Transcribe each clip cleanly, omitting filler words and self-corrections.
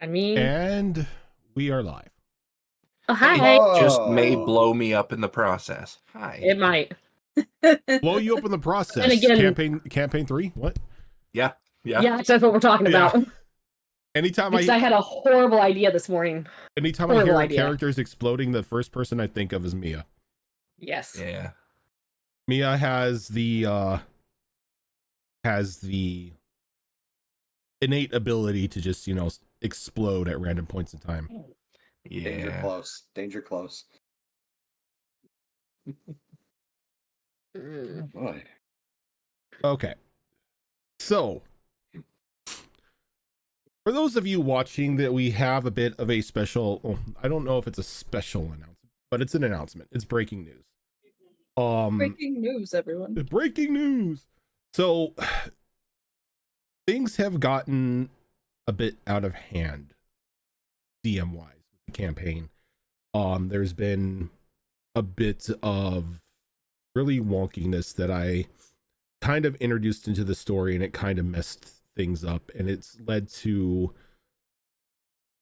I mean, And we are live. oh, hi. Just may blow me up in the process. Hi. It might. Blow you up in the process. And again, campaign 3? What? Yeah. Yeah, that's what we're talking about. Anytime because I had a horrible idea this morning. Anytime I hear characters exploding, the first person I think of is Mia. Yes. Yeah. Mia has the innate ability to just, explode at random points in time. Yeah. Danger close. Danger close. Oh boy. Okay. So, for those of you watching, that we have a bit of a special, I don't know if it's a special announcement, but it's an announcement. It's breaking news. Breaking news, everyone. Breaking news. So, things have gotten a bit out of hand, DM wise, with the campaign. There's been a bit of really wonkiness that I kind of introduced into the story, and it kind of messed things up, and it's led to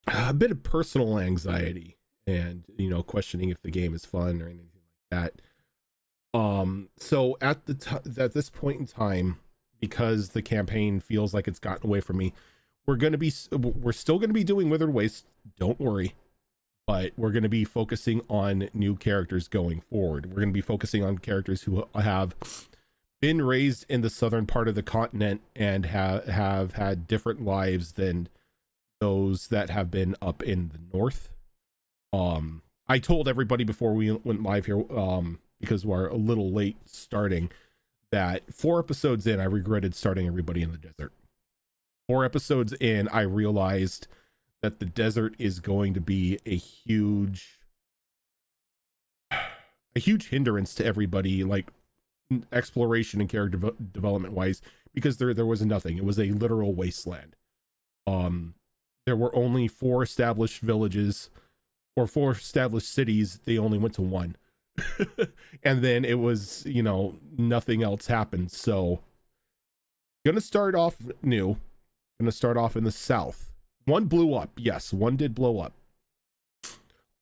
a bit of personal anxiety and, questioning if the game is fun or anything like that. So at this point in time, because the campaign feels like it's gotten away from me, we're still going to be doing Withered Wastes, don't worry, but we're going to be focusing on new characters going forward. We're going to be focusing on characters who have been raised in the southern part of the continent and have had different lives than those that have been up in the north. I told everybody before we went live here, because we're a little late starting, that 4 episodes in, I regretted starting everybody in the desert. 4 episodes in, I realized that the desert is going to be a huge hindrance to everybody, like exploration and character development wise, because there was nothing. It was a literal wasteland. There were only 4 established villages or 4 established cities. They only went to 1. And then it was, nothing else happened. So gonna start off new. Gonna start off in the south. 1 blew up. Yes, 1 did blow up.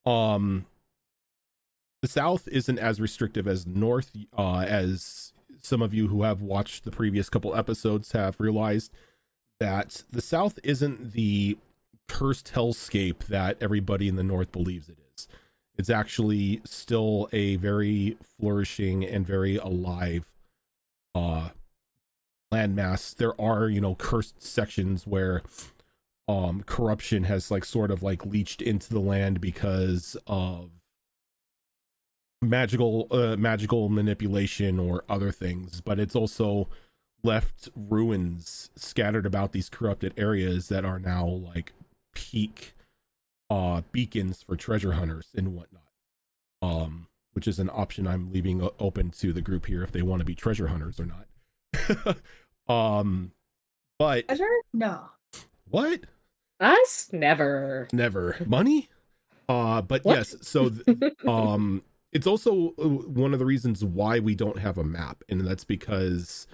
The south isn't as restrictive as north, as some of you who have watched the previous couple episodes have realized, that the south isn't the cursed hellscape that everybody in the north believes it is. It's actually still a very flourishing and very alive landmass. There are, cursed sections where corruption has sort of leached into the land because of magical manipulation or other things, but it's also left ruins scattered about these corrupted areas that are now peak beacons for treasure hunters and whatnot, which is an option I'm leaving open to the group here if they want to be treasure hunters or not. But treasure? No. What? Us? Never Money? But what? Yes, so it's also one of the reasons why we don't have a map, and that's because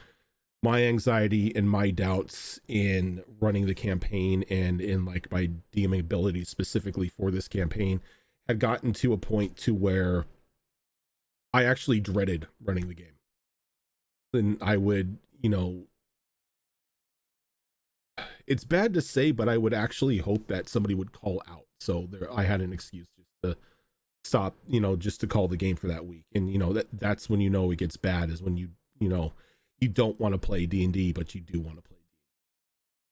my anxiety and my doubts in running the campaign and in my DMing abilities specifically for this campaign had gotten to a point to where I actually dreaded running the game. And I would, it's bad to say, but I would actually hope that somebody would call out. So I had an excuse just to stop, just to call the game for that week. And, that's when it gets bad, is when you don't want to play D&D, but you do want to play D&D.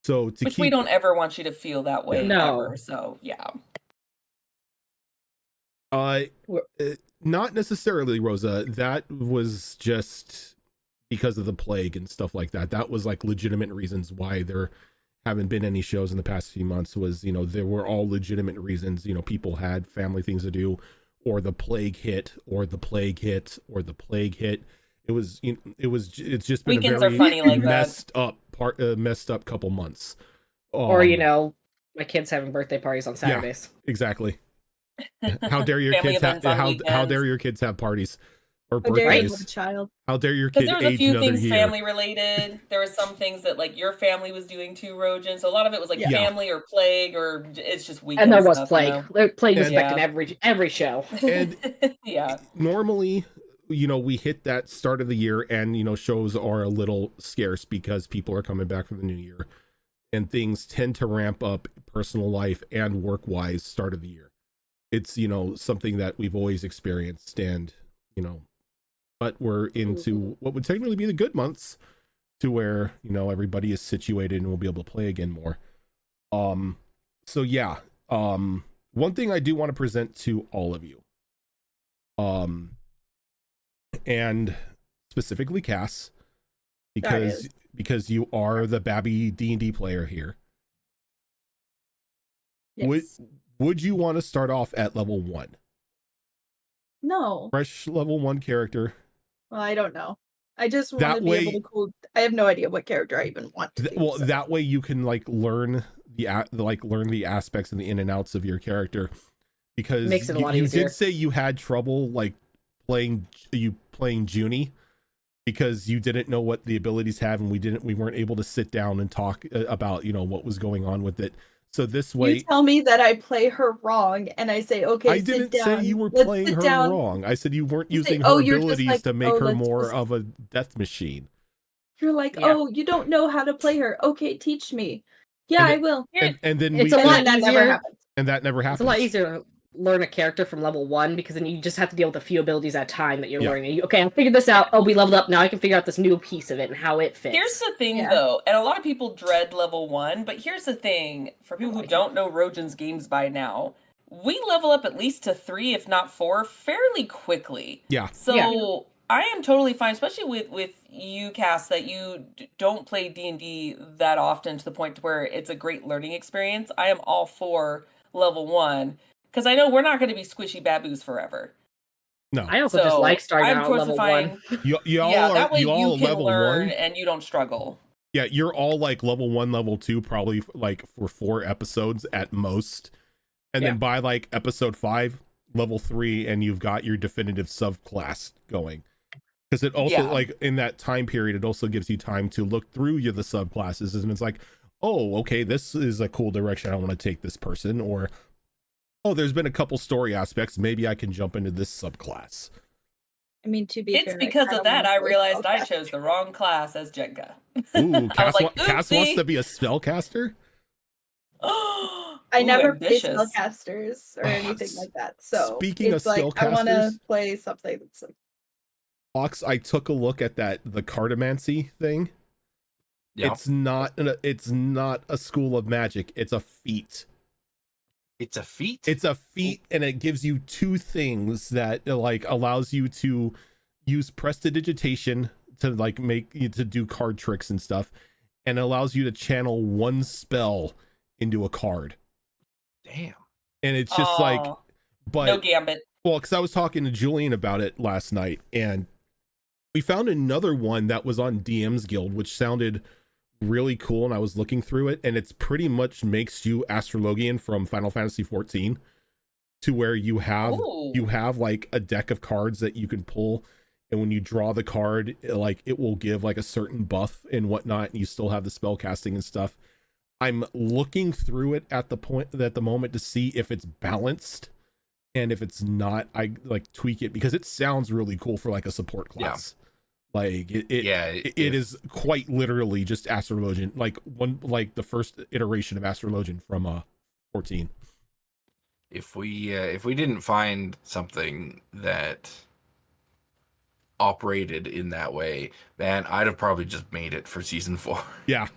So Which we don't ever want you to feel that way. No. Ever, so yeah. Not necessarily, Rosa. That was just because of the plague and stuff like that. That was legitimate reasons why there haven't been any shows in the past few months. Was, there were all legitimate reasons. People had family things to do, or the plague hit, or the plague hit, or the plague hit. It's just been Weekends a very are funny like messed up couple months. Or my kids having birthday parties on Saturdays. Yeah, exactly. How dare your kids have parties or How dare you birthdays. have a child? How dare your Because kid there was a age few another things year? family related. There were some things that like your family was doing too, Rojan. So a lot of it was like Yeah. family or plague, or it's just weekend And there was stuff, plague. you know? Plague was And- affecting every show. And Yeah. normally, we hit that start of the year, and shows are a little scarce because people are coming back from the new year, and things tend to ramp up personal life and work wise start of the year. It's something that we've always experienced, and but we're into what would technically be the good months, to where everybody is situated and we'll be able to play again more. So yeah, one thing I do want to present to all of you, and specifically Cass, because you are the Babby D&D player here. Yes. Would you want to start off at level 1? No. Fresh level 1 character. Well, I don't know. I just want That to be able way- to cool. I have no idea what character I even want to be. Well, so. that way you can learn the aspects and the in and outs of your character, because Makes it a lot you easier. did say you had trouble playing Junie, because you didn't know what the abilities have, and we weren't able to sit down and talk about what was going on with it. So this way, You tell me that I play her wrong, and I say, okay, I sit didn't down. say you were Let's playing sit her down. wrong. I said you weren't You say, using "Oh, her you're just abilities like, to make oh, her let's more just-" of a death machine. You're like, Yeah. oh, you don't know how to play her. Okay, teach me. Yeah, And I will. And then It's we a lot And then that never easier. happened. and that never happens. It's a lot easier to learn a character from level 1, because then you just have to deal with a few abilities at a time that you're Yeah. learning. Okay, I figured this out. Oh, we leveled up. Now I can figure out this new piece of it and how it fits. Here's the thing, Yeah. though, and a lot of people dread level 1, but here's the thing: for people who don't know Rojan's games by now, we level up at least to 3, if not 4, fairly quickly. Yeah. So Yeah. I am totally fine, especially with you, Cass, that you don't play D&D that often to the point to where it's a great learning experience. I am all for level 1, because I know we're not going to be squishy baboos forever. No, I also just So like starting I'm out at totally level fine. 1. you all Yeah, are that way you all you can level learn 1. and you don't struggle. Yeah, you're all level 1, level 2, probably for 4 episodes at most, and then by episode 5, level 3, and you've got your definitive subclass going. Because it also in that time period, it also gives you time to look through the subclasses, and it's like, oh, okay, this is a cool direction I want to take this person, or oh, there's been a couple story aspects, maybe I can jump into this subclass. I mean, to be It's fair, because kinda of that wanna I play realized I spellcaster. chose the wrong class as Jenga. Ooh, I was like, Cass wants oopsie. to be a spellcaster. I never play ambitious. spellcasters or anything like that. So Speaking it's of like I want to spellcasters- play something that's like Fox, I took a look at the cartomancy thing. Yeah. It's not a school of magic. It's a feat. It's a feat. It's a feat, and it gives you 2 things that allows you to use prestidigitation to to do card tricks and stuff, and allows you to channel 1 spell into a card. Damn. And it's just Aw, but no gambit. well, because I was talking to Julian about it last night, and we found another one that was on DM's Guild, which sounded really cool, and I was looking through it, and it's pretty much makes you Astrologian from Final Fantasy 14, to where you have Ooh. a deck of cards that you can pull, and when you draw the card, it will give a certain buff and whatnot, and you still have the spell casting and stuff. I'm looking through it at the moment to see if it's balanced, and if it's not, I tweak it, because it sounds really cool for a support class. It is quite literally just Astrologian, the first iteration of Astrologian from 14. If we didn't find something that operated in that way, man, I'd have probably just made it for season 4. Yeah,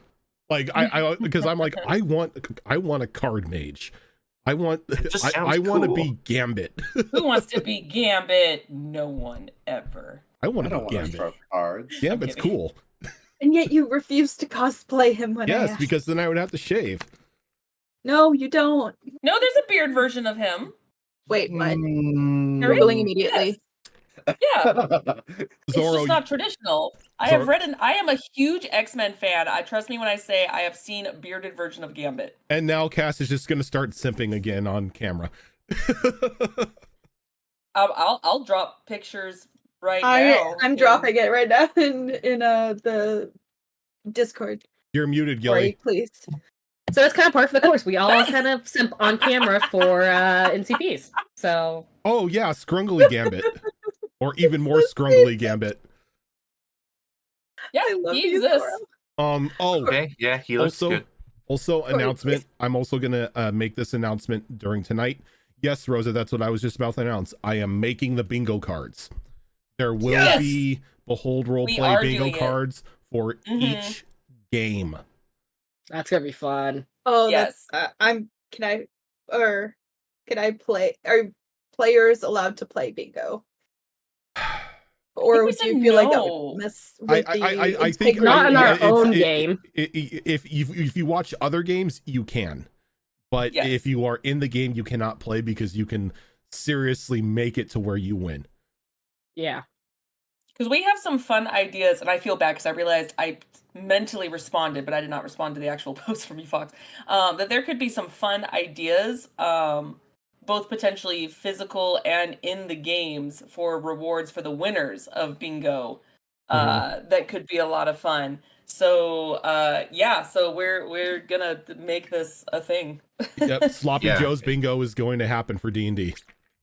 I because I'm I want a card mage. I want just I sounds want to cool. be Gambit. Who wants to be Gambit? No one ever. I I want to don't be want to Gambit. throw cards. Gambit's kidding. cool. and yet you refuse to cosplay him when I Yes, ask. because then I would have to shave. No, you don't. No, there's a beard version of him. Wait, what? Mm. Googling immediately. Yes. Yeah. It's Zorro, just not traditional. I am a huge X-Men fan. Trust me when I say I have seen a bearded version of Gambit. and now Cass is just going to start simping again on camera. I'll drop pictures right now. I'm dropping it right now in the Discord. You're muted, Sorry, Gilly. please. So it's kind of part of the course. We all kind of simp on camera for NCPs. So Oh yeah, Scrungly Gambit, or even more So Scrungly Gambit. Yeah, I love he you, exists. Zoro. Oh, Okay, yeah, he looks also, good. also Corey, announcement. please. I'm also gonna make this announcement during tonight. Yes, Rosa, that's what I was just about to announce. I am making the bingo cards. There will Yes. be Behold We Roleplay are bingo doing it. cards for Mhm. each game. that's gonna be fun. Oh, Yes. that's can I play? Are players allowed to play bingo? Or we would said you feel like that no. would mess I with the think Not in our it's- own it- game. If you watch other games, you can, but Yes. if you are in the game, you cannot play because you can seriously make it to where you win. Yeah. Because we have some fun ideas, and I feel bad because I realized I mentally responded, but I did not respond to the actual post from you, Fox. That there could be some fun ideas, both potentially physical and in the games for rewards for the winners of bingo. That could be a lot of fun. So yeah, so we're gonna make this a thing. Yep, Sloppy Yeah. Joe's bingo is going to happen for D&D.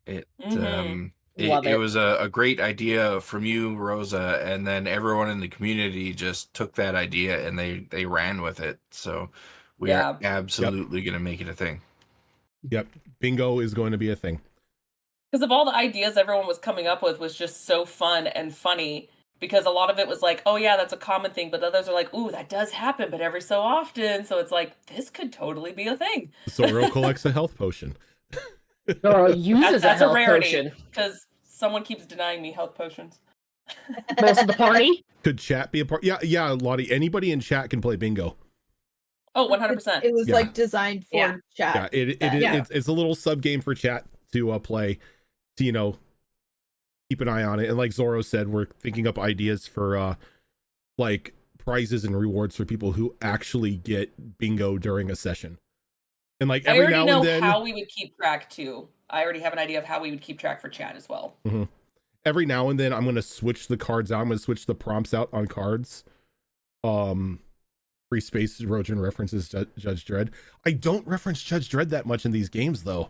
It Mhm. Love it it. was a great idea from you, Rosa, and then everyone in the community just took that idea and they ran with it. So we are absolutely going to make it a thing. Yep, bingo is going to be a thing. Because of all the ideas everyone was coming up with was just so fun and funny. Because a lot of it was like, oh yeah, that's a common thing, but others are like, ooh, that does happen, but every so often. So it's like, this could totally be a thing. Zoro collects a health potion. Zoro uses That's a a health rarity potion. because someone keeps denying me health potions. Most of the party. Could chat be a part? Yeah, Lottie. Anybody in chat can play bingo. Oh, 100%. It was Yeah. like designed for Yeah. chat. Yeah, it's a little sub game for chat to play. To keep an eye on it. And like Zoro said, we're thinking up ideas for like prizes and rewards for people who actually get bingo during a session. And like I every already now know and then, how we would keep track too. I already have an idea of how we would keep track for chat as well. every now and then I'm going to switch the cards out. I'm going to switch the prompts out on cards. Free space Rojan references Judge Dredd. I don't reference Judge Dredd that much in these games though.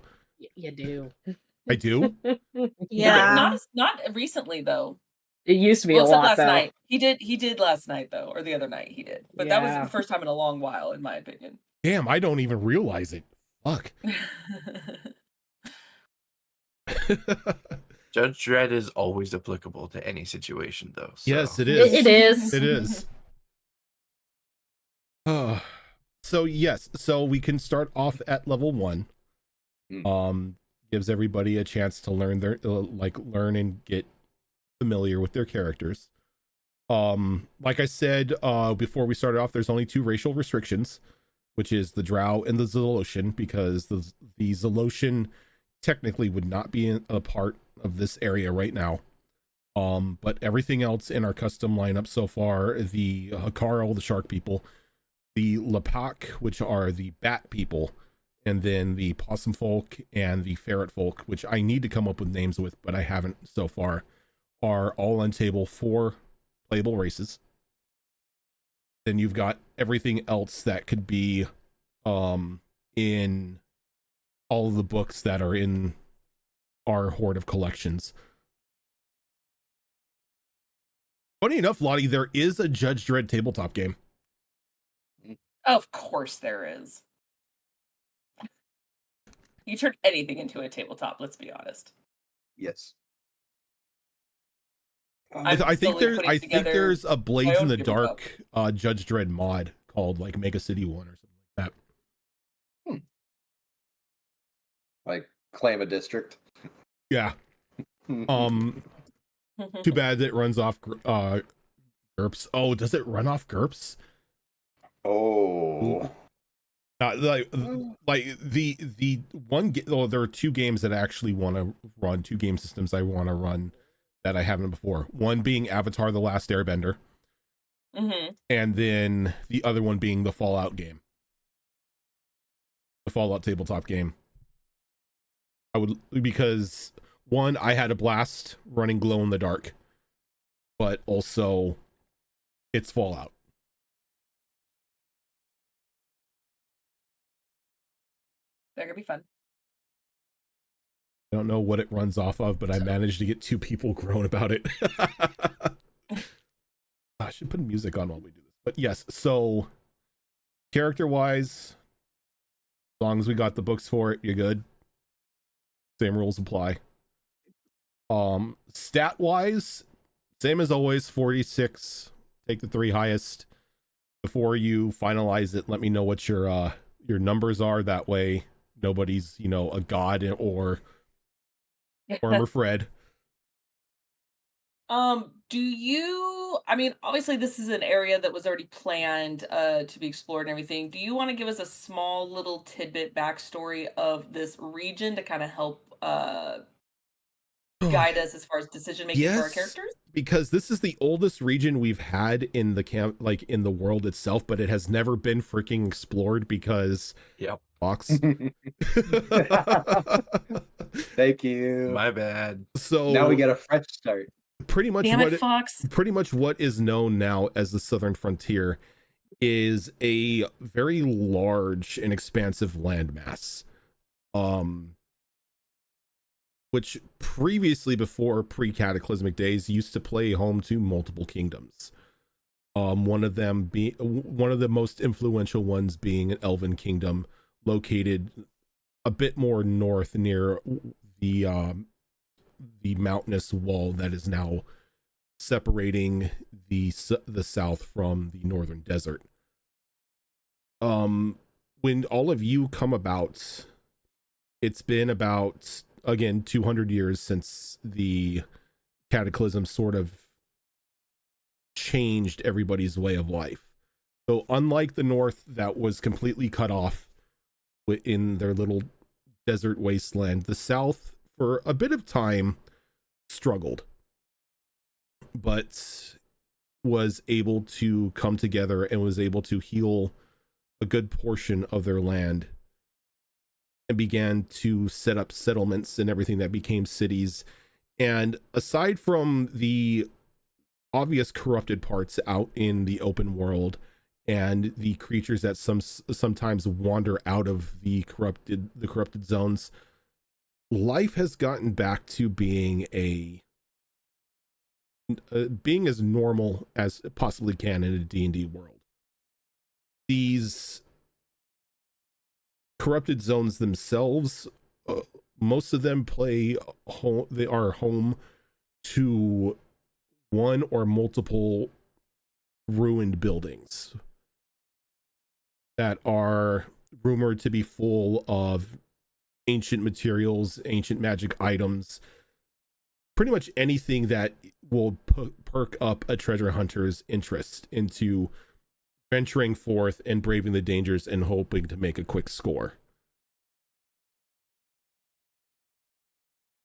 You do. I do. Yeah. Not recently though. It used to be Well, a except lot last though. night. He did last night though, or the other night he did. But that was Yeah. the first time in a long while, in my opinion. Damn, I don't even realize it. Fuck. Judge Dredd is always applicable to any situation, though. So. Yes, it is. It is. It is. So yes, so we can start off at level 1. Gives everybody a chance to learn their learn and get familiar with their characters. Like I said before we started off, there's only 2 racial restrictions, which is the Drow and the Zoloshan, because the Zoloshan technically would not be a part of this area right now. But everything else in our custom lineup so far, the Hakarl, the shark people, the Lepak, which are the bat people, and then the possum folk and the ferret folk, which I need to come up with names with, but I haven't so far, are all on table 4 playable races. Then you've got everything else that could be in all of the books that are in our horde of collections. Funny enough, Lottie, there is a Judge Dredd tabletop game. Of course there is. You turn anything into a tabletop, let's be honest. Yes. I think there's a Blades my in own the tabletop. Dark Judge Dredd mod called like Mega City 1 or something like that. Like claim a district. Yeah. Too bad that it runs off GURPS. Oh, does it run off GURPS? Oh. Like the one there are 2 games that I actually want to run, 2 game systems I want to run that I haven't before. One being Avatar: The Last Airbender, and then the other one being the Fallout game, the Fallout tabletop game. I would, because one, I had a blast running Glow in the Dark, but also it's Fallout. That could be fun. I don't know what it runs off of, but I managed to get 2 people grown about it. I should put music on while we do this. But yes, so character-wise, as long as we got the books for it, you're good. Same rules apply. Stat-wise, same as always, 46. Take the 3 highest. Before you finalize it, let me know what your numbers are. That way, nobody's, a god or Farmer Fred. Obviously this is an area that was already planned to be explored and everything. Do you want to give us a small little tidbit backstory of this region to kind of help guide us as far as decision making for our characters? Because this is the oldest region we've had in the camp, like in the world itself, but it has never been freaking explored because Fox. Thank you. My bad. So now we get a fresh start. Pretty much Fox. Pretty much what is known now as the Southern Frontier is a very large and expansive landmass. Which previously, before pre-cataclysmic days, used to play home to multiple kingdoms. One of the most influential ones being an elven kingdom located a bit more north near the mountainous wall that is now separating the south from the northern desert. When all of you come about, it's been about, again, 200 years since the cataclysm sort of changed everybody's way of life. So unlike the north that was completely cut off in their little desert wasteland, the south for a bit of time struggled, but was able to come together and was able to heal a good portion of their land and began to set up settlements and everything that became cities. And aside from the obvious corrupted parts out in the open world and the creatures that sometimes wander out of the corrupted zones, life has gotten back to being being as normal as it possibly can in a D&D world. These corrupted zones themselves, most of them they are home to one or multiple ruined buildings that are rumored to be full of ancient materials, ancient magic items, pretty much anything that will perk up a treasure hunter's interest into venturing forth and braving the dangers and hoping to make a quick score.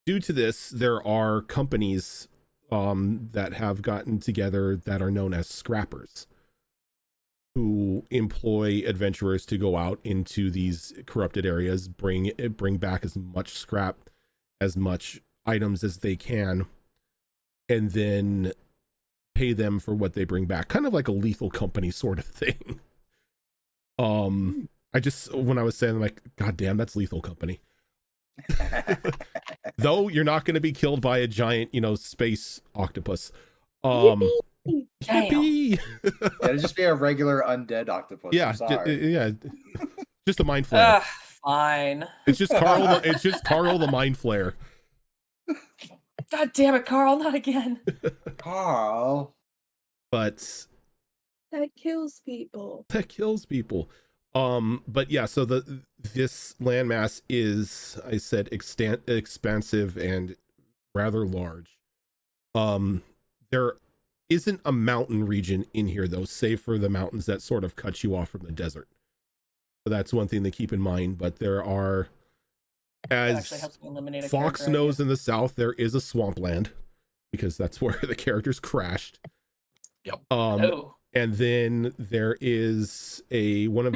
Due to this, there are companies that have gotten together that are known as scrappers, who employ adventurers to go out into these corrupted areas, bring back as much scrap, as much items as they can, and then pay them for what they bring back, kind of like a Lethal Company sort of thing. I just, when I was saying, like, god damn, that's Lethal Company. Though you're not going to be killed by a giant, space octopus. Yippee! It'd just be a regular undead octopus. Yeah, I'm sorry. just a mind flare. Fine. It's just Carl. It's just Carl the mind flare. God damn it, Carl! Not again. Carl. But That kills people. But yeah, so this landmass is, I said, expansive and rather large. There isn't a mountain region in here though, save for the mountains that sort of cut you off from the desert. So that's one thing to keep in mind. But there are, as Fox knows, in the south, there is a swampland because that's where the characters crashed. Yep. And then there is on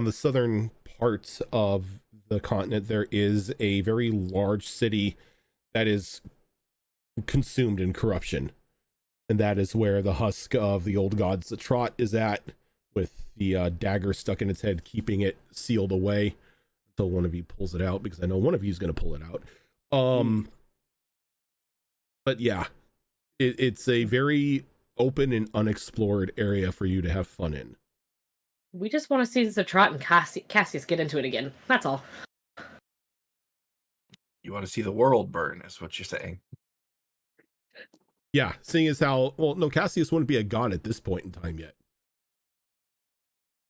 the southern parts of the continent, there is a very large city that is consumed in corruption. And that is where the husk of the old god's trot is at, with the dagger stuck in its head, keeping it sealed away until one of you pulls it out, because I know one of you is going to pull it out. But yeah, it's a very open and unexplored area for you to have fun in. We just want to see the Trot and Cassius get into it again. That's all. You want to see the world burn, is what you're saying. Yeah, seeing as how, well, no, Cassius wouldn't be a god at this point in time yet.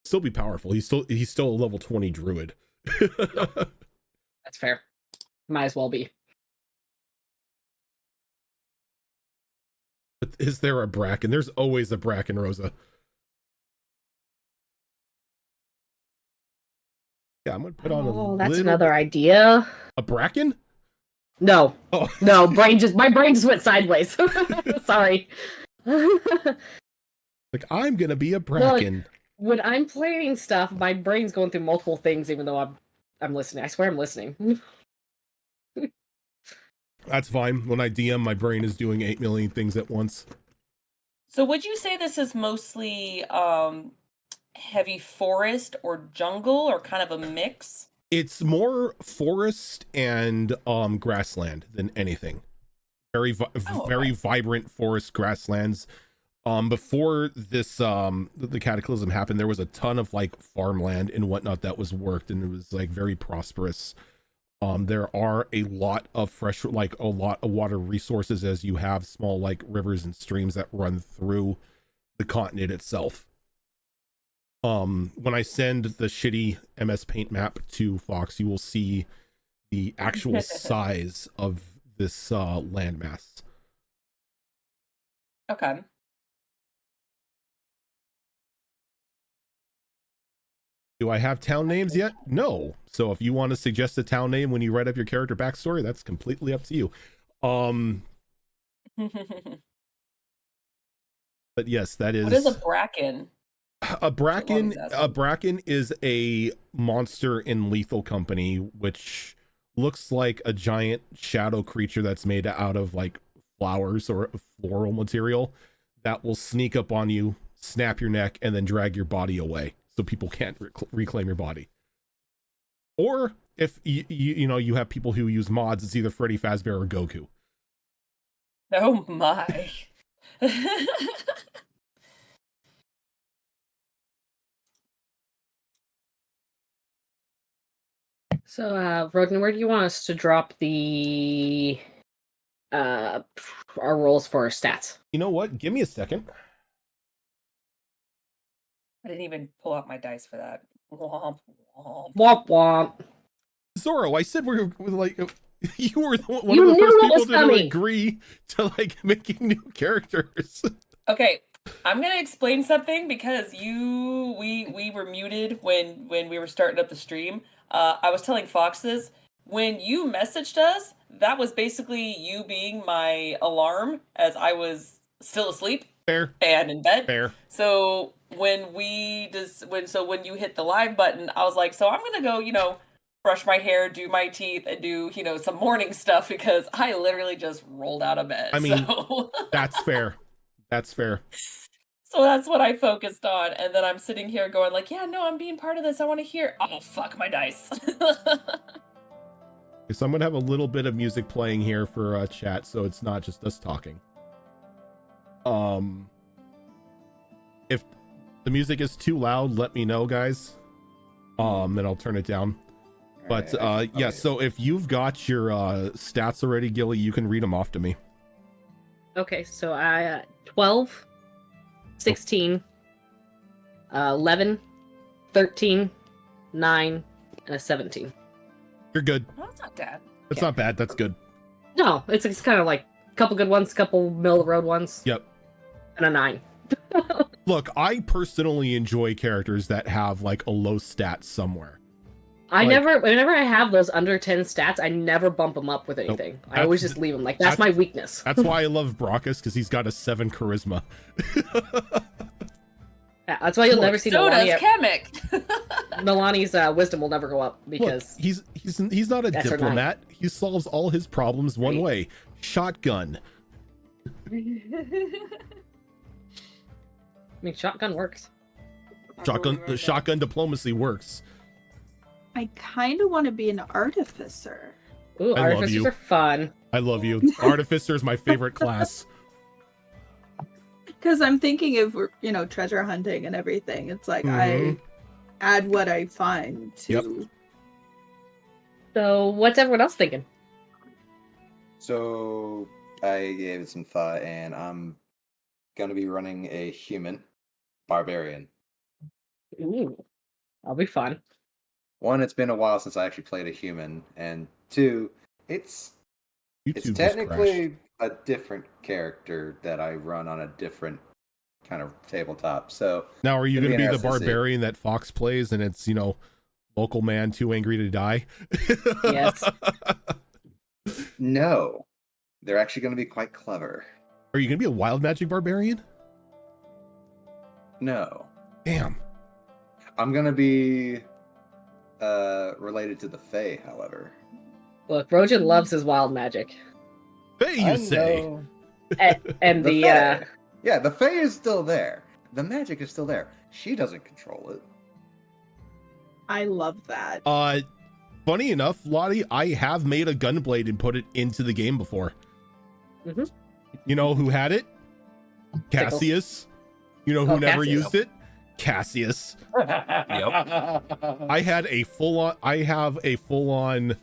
Still be powerful. He's still a level 20 druid. That's fair. Might as well be. But is there a Bracken? There's always a Bracken, Rosa. Yeah, I'm gonna put on that's another idea. A Bracken? No. Oh. No, my brain just went sideways. Sorry. Like, I'm gonna be a Bracken. No, when I'm playing stuff, my brain's going through multiple things, even though I'm listening. I swear I'm listening. That's fine. When I DM, my brain is doing 8 million things at once. So would you say this is mostly heavy forest or jungle, or kind of a mix? It's more forest and grassland than anything. Very vibrant forest grasslands. Before this the cataclysm happened, there was a ton of like farmland and whatnot that was worked, and it was like very prosperous. There are a lot of a lot of water resources, as you have small like rivers and streams that run through the continent itself. When I send the shitty MS Paint map to Fox, you will see the actual size of this landmass. Okay. Do I have town names yet? No. So if you want to suggest a town name when you write up your character backstory, that's completely up to you. But yes, that is. What is a Bracken? A Bracken is a monster in Lethal Company, which looks like a giant shadow creature that's made out of like flowers or floral material that will sneak up on you, snap your neck, and then drag your body away, so people can't reclaim your body. Or if you have people who use mods, it's either Freddy Fazbear or Goku. Oh my. So, Rogan, where do you want us to drop the our rolls for our stats? You know what? Give me a second. I didn't even pull out my dice for that. Womp womp. Womp womp. Zorro, I said we were like, you were one You of the knew first what people was to coming. agree to like making new characters. Okay, I'm gonna explain something because we were muted when we were starting up the stream. I was telling Fox this. When you messaged us, that was basically you being my alarm as I was still asleep. Fair. And in bed. Fair. So when you hit the live button, I was like, so I'm gonna go, brush my hair, do my teeth, and do, some morning stuff because I literally just rolled out of bed. I mean, so. That's fair. That's fair. So that's what I focused on, and then I'm sitting here going like, yeah, no, I'm being part of this. I want to hear. Oh, fuck my dice. So I'm gonna have a little bit of music playing here for chat, so it's not just us talking. If the music is too loud, let me know, guys. And I'll turn it down. But yeah, so if you've got your stats already, Gilly, you can read them off to me. Okay, so I 12, 16, 11, 13, 9, and a 17. You're good. Well, that's not bad. That's not bad. That's good. No, it's kind of like a couple good ones, couple middle of the road ones. Yep. And a 9. Look, I personally enjoy characters that have like a low stat somewhere. Whenever I have those under 10 stats, I never bump them up with anything. I always just leave them. Like, that's my weakness. That's why I love Brockus, because he's got a 7 charisma. Yeah, that's why you'll never see So Milani. does Kamek. Milani's wisdom will never go up because look, he's not a diplomat. He solves all his problems one way: shotgun, mean, shotgun works. Shotgun diplomacy works. I kind of want to be an artificer. Ooh, I love artificers you. are fun. I love you. Artificer is my favorite class. Because I'm thinking if we're, treasure hunting and everything, it's like I add what I find to. Yep. So, what's everyone else thinking? So I gave it some thought, and I'm gonna be running a human barbarian. Ooh, that'll be fun. One, it's been a while since I actually played a human, and two, it's YouTube just technically crashed. a different character that I run on a different kind of tabletop. So Now, are you it'll going to be the interesting to see. barbarian that Fox plays, and it's local man too angry to die? Yes. No, they're actually going to be quite clever. Are you going to be a wild magic barbarian? No, Damn. I'm going to be related to the Fae, however. Look, Rojan loves his wild magic. Hey, you I say? know. And the Fae. Yeah, the Fae is still there. The magic is still there. She doesn't control it. I love that. Funny enough, Lottie, I have made a gunblade and put it into the game before. Mhm. You know who had it? Tickles. Cassius. You know who Oh, never Cassius. used it? Cassius. Yep. I have a full-on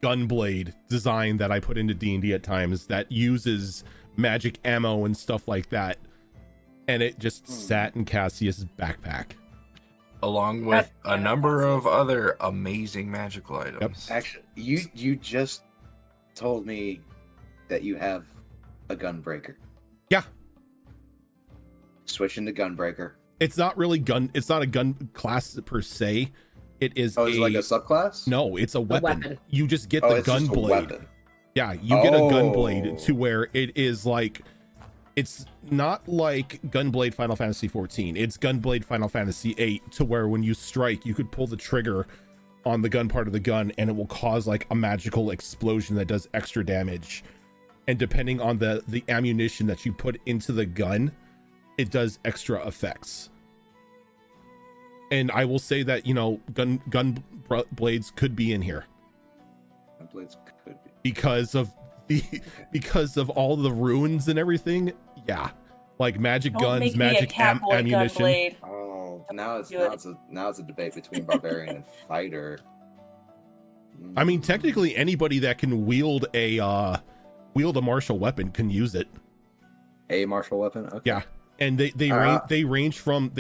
gunblade design that I put into D&D at times that uses magic ammo and stuff like that, and it just sat in Cassius' backpack. Along with That's a number awesome. of other amazing magical items. Actually, you just told me that you have a gunbreaker. Yeah. Switch into gunbreaker. It's not a gun class per se. It is Oh, is it like a subclass? no, it's a weapon. weapon. You just get Oh, the it's just a gunblade. weapon. Yeah, you get a gunblade Oh. to where it is like, it's not like Gunblade Final Fantasy 14. It's Gunblade Final Fantasy 8 to where when you strike, you could pull the trigger on the gun part of the gun and it will cause like a magical explosion that does extra damage. And depending on the ammunition that you put into the gun, it does extra effects. And I will say that, gun blades could be in here Gunblades could be. because of all the runes and everything. Yeah, like magic Don't guns, make me a magic Catboy ammunition. Gunblade. Oh, Do it. now it's a debate between barbarian and fighter. I mean, technically, anybody that can wield a martial weapon can use it. A martial weapon. Okay. Yeah, and they range from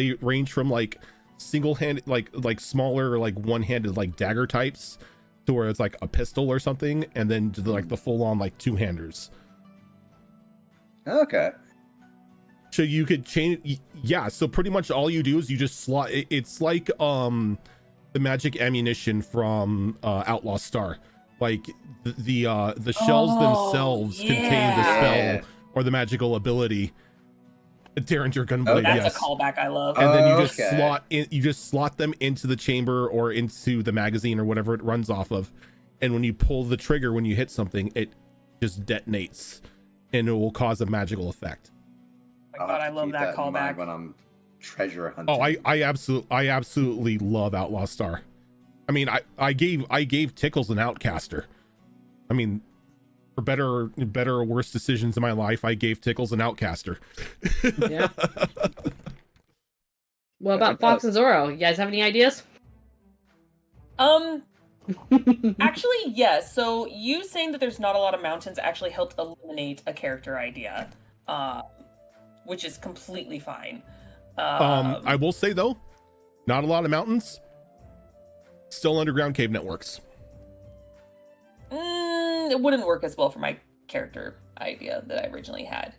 like single-handed, like smaller, like one-handed, like dagger types, to where it's like a pistol or something, and then to like the full-on like two-handers. Okay. So you could change, yeah. So pretty much all you do is you just slot. It's like the magic ammunition from Outlaw Star, like the shells themselves contain the yeah. spell or the magical ability. Derringer Gunblade, That's yes. a callback I love. And then you just Okay. slot them into the chamber or into the magazine or whatever it runs off of, and when you pull the trigger when you hit something, it just detonates, and it will cause a magical effect. Oh my God, I love that in mind callback. when I'm treasure hunting. Oh, I absolutely love Outlaw Star. I mean, I gave Tickles an Outcaster. I mean, for better or worse decisions in my life, I gave Tickles an Outcaster. Yeah. What about Fox and Zoro? You guys have any ideas? Actually, yes. So you saying that there's not a lot of mountains actually helped eliminate a character idea, which is completely fine. I will say though, not a lot of mountains. Still underground cave networks. It wouldn't work as well for my character idea that I originally had,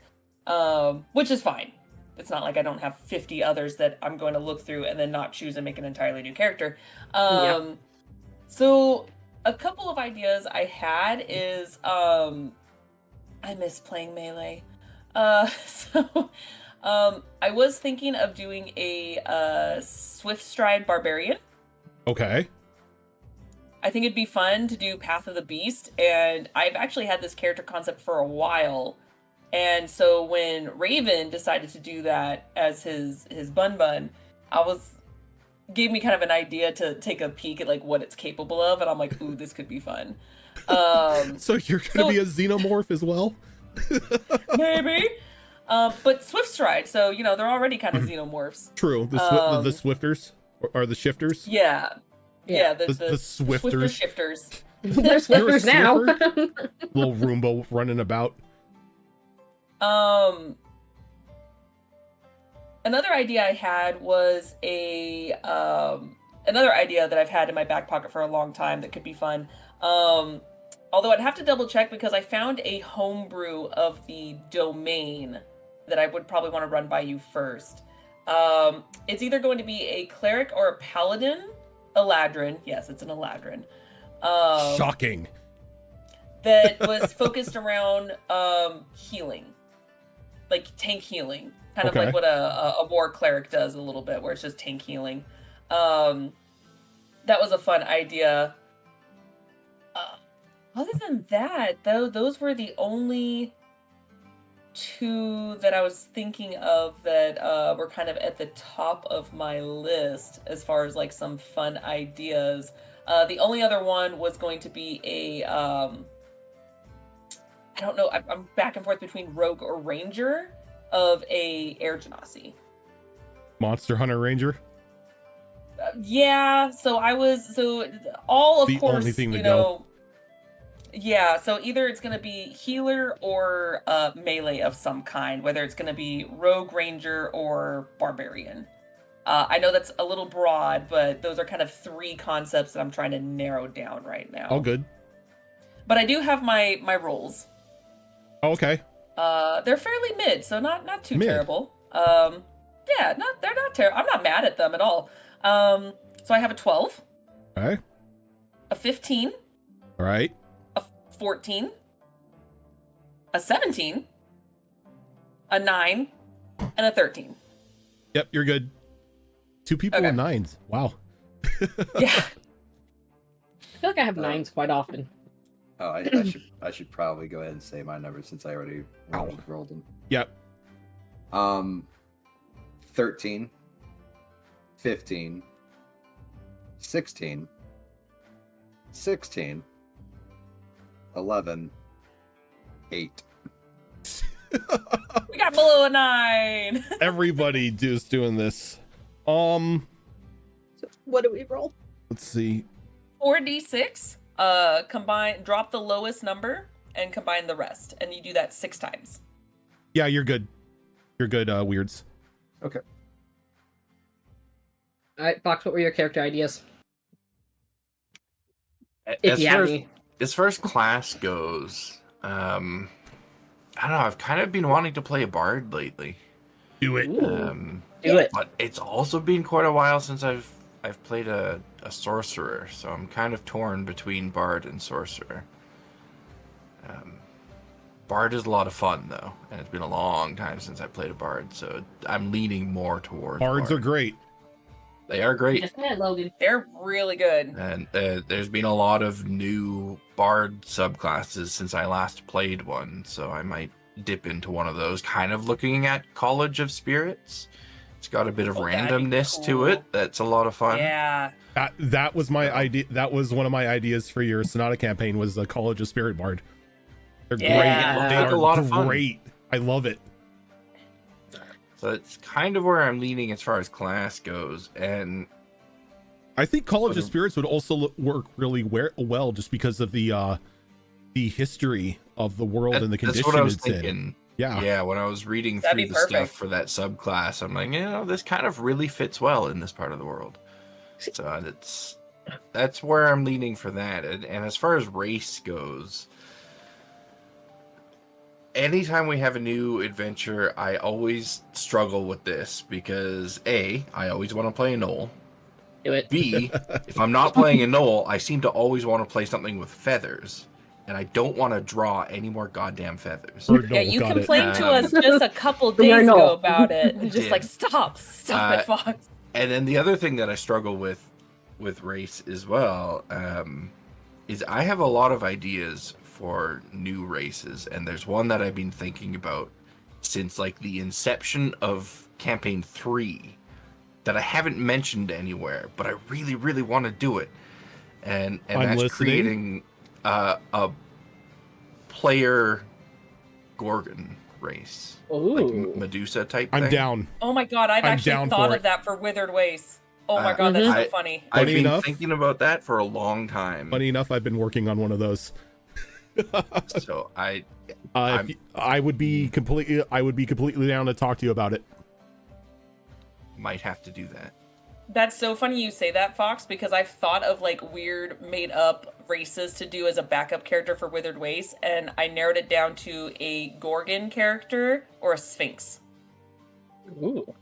which is fine. It's not like I don't have 50 others that I'm going to look through and then not choose and make an entirely new character. Yeah. So a couple of ideas I had is I miss playing Melee. So I was thinking of doing a Swift Stride Barbarian. Okay. I think it'd be fun to do Path of the Beast, and I've actually had this character concept for a while, And so when Raven decided to do that as his bun, gave me kind of an idea to take a peek at like what it's capable of, and I'm like, ooh, this could be fun. So you're gonna be a xenomorph as well? Maybe. But Swift Stride, so you know they're already kind of xenomorphs. True. The Swifters or the Shifters? Yeah. The Swifters. Swifter shifters. They're Swifters now. Little Roomba running about. Another idea I had was another idea that I've had in my back pocket for a long time that could be fun. Although I'd have to double check because I found a homebrew of the domain that I would probably want to run by you first. It's either going to be a cleric or a paladin Eladrin. Yes, it's an Eladrin. Shocking. That was focused around healing, like tank healing, kind of like what a war cleric does a little bit, where it's just tank healing. That was a fun idea. Other than that, though, those were the only two that I was thinking of that were kind of at the top of my list as far as like some fun ideas. The only other one was going to be a I don't know, I'm back and forth between rogue or ranger of a air genasi. Monster Hunter Ranger? Yeah, so all of the course, only thing to you know, go. Yeah, so either it's going to be healer or melee of some kind, whether it's going to be rogue, ranger, or barbarian. I know that's a little broad, but those are kind of three concepts that I'm trying to narrow down right now. All good. But I do have my rolls. Oh, okay. They're fairly mid, so not too Mid. terrible. Yeah, they're not terrible. I'm not mad at them at all. So I have a 12, All right. a 15, All right. a 14, a 17, a 9, and a 13. Yep, you're good. 2 people Okay. with 9s. Wow. Yeah. I feel like I have 9s quite often. Oh, I should probably go ahead and say my numbers since I already rolled them. Yep. 13, 15, 16, 16, 11, 8. We got below a 9. Everybody is doing this. So what do we roll? Let's see. 4d6. Drop the lowest number and combine the rest, and you do that 6 times. Yeah, you're good. You're good, Weirds. Okay. All right, Fox, what were your character ideas? If you have any. As far as class goes, I don't know. I've kind of been wanting to play a bard lately. Do it. Do it. But it's also been quite a while since I've played a sorcerer, so I'm kind of torn between bard and sorcerer. Bard is a lot of fun though, and it's been a long time since I played a bard, so I'm leaning more towards Bards are great. They are great. Just that, Logan. They're really good. And there's been a lot of new bard subclasses since I last played one, so I might dip into one of those, kind of looking at College of Spirits. It's got a bit of randomness to it. That's a lot of fun. Yeah. That was my idea. That was one of my ideas for your Sonata campaign, was the College of Spirit Bard. They're Yeah. great. They Like are a lot of fun. great. I love it. So it's kind of where I'm leaning as far as class goes. And I think College of Spirits would also work really well, just because of the history of the world and the condition that's what I was it's thinking. in. Yeah. Yeah, when I was reading That'd through be the stuff perfect. for that subclass, I'm like, this kind of really fits well in this part of the world. So that's where I'm leaning for that. And as far as race goes, anytime we have a new adventure, I always struggle with this because A, I always want to play a Knoll. Do it. B, if I'm not playing a Knoll, I seem to always want to play something with feathers. And I don't want to draw any more goddamn feathers. Yeah, you got it. complained to Um, us just a couple We are days ago no. about it. And just did. like, stop it, Fox. And then the other thing that I struggle with race as well is I have a lot of ideas for new races, and there's one that I've been thinking about since like the inception of campaign 3 that I haven't mentioned anywhere, but I really, really want to do it. And I'm that's listening. creating a player Gorgon race. Like Ooh. Medusa type I'm thing. down. Oh my god, I've I'm actually down thought for of it. that for Withered Wastes. Oh my god, that's so funny. I've Funny been enough- thinking about that for a long time. Funny enough, I've been working on one of those. So I would be completely down to talk to you about it. might have to do that. That's so funny you say that, Fox, because I've thought of like weird made up races to do as a backup character for Withered Wastes, and I narrowed it down to a Gorgon character or a Sphinx. Ooh.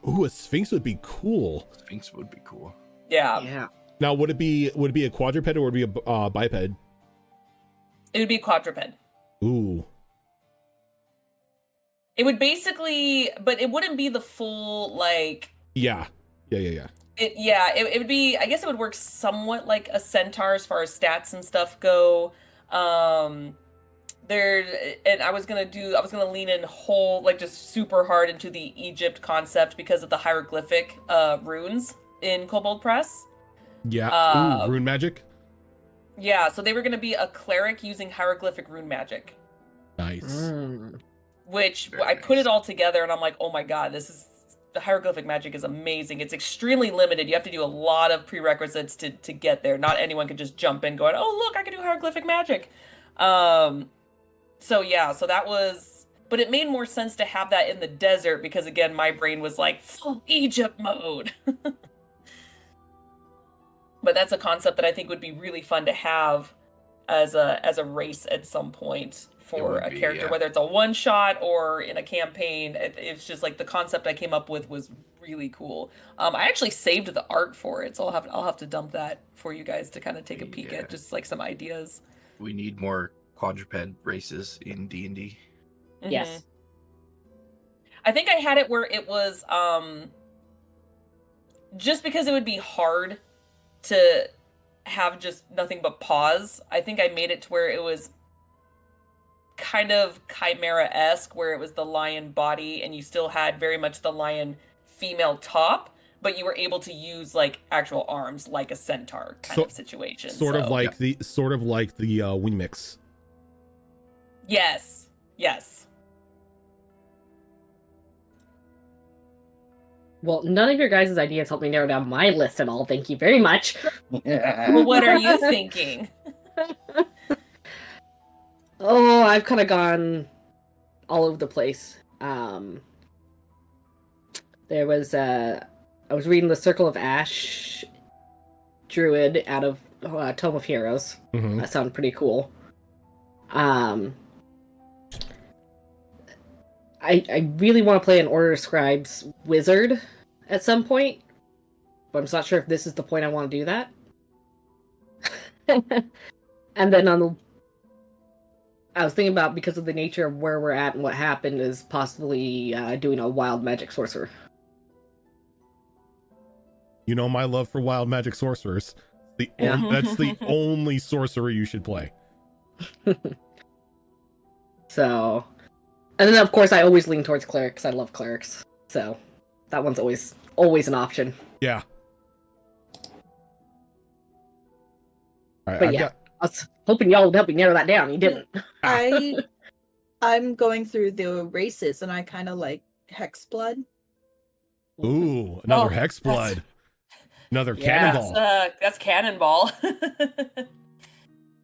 Ooh, a Sphinx would be cool. Sphinx would be cool. Yeah. Yeah. Now, would it be a quadruped or would it be a biped? It would be quadruped. Ooh. It would basically, but it wouldn't be the full like. Yeah. It would be. I guess it would work somewhat like a centaur as far as stats and stuff go. And I was gonna lean in whole like just super hard into the Egypt concept because of the hieroglyphic runes in Kobold Press. Yeah. Ooh, rune magic. Yeah, so they were gonna be a cleric using hieroglyphic rune magic. Nice. Which Very I put nice. it all together and I'm like, oh my god, the hieroglyphic magic is amazing. It's extremely limited. You have to do a lot of prerequisites to get there. Not anyone can just jump in going, oh look, I can do hieroglyphic magic. So that was, but it made more sense to have that in the desert because again, my brain was like full Egypt mode. But that's a concept that I think would be really fun to have as a race at some point for would a be, character, yeah. whether it's a one shot or in a campaign. It's just like the concept I came up with was really cool. I actually saved the art for it, so I'll have to dump that for you guys to kind of take a peek Yeah. at just like some ideas. We need more quadruped races in D&D. Yes. Mhm. I think I had it where it was just because it would be hard to have just nothing but paws. I think I made it to where it was kind of chimera-esque, where it was the lion body and you still had very much the lion female top, but you were able to use like actual arms like a centaur kind of situation. Sort of like the wing mix. Yes. Well, none of your guys' ideas helped me narrow down my list at all. Thank you very much. Well, what are you thinking? Oh, I've kind of gone all over the place. There was I was reading the Circle of Ash druid out of Tome of Heroes. Mm-hmm. That sounded pretty cool. I really want to play an Order of Scribes wizard at some point, but I'm just not sure if this is the point I want to do that. And then I was thinking about, because of the nature of where we're at and what happened, is possibly doing a wild magic sorcerer. You know my love for wild magic sorcerers. Yeah. That's the only sorcerer you should play. So, and then of course I always lean towards clerics. I love clerics, so that one's always an option. Yeah. All right, But I've yeah, got- I was hoping y'all would help me narrow that down. You didn't. I'm going through the races and I kind of like Hexblood. Ooh, another Oh, hex blood. Another Yeah. cannonball. That's Cannonball.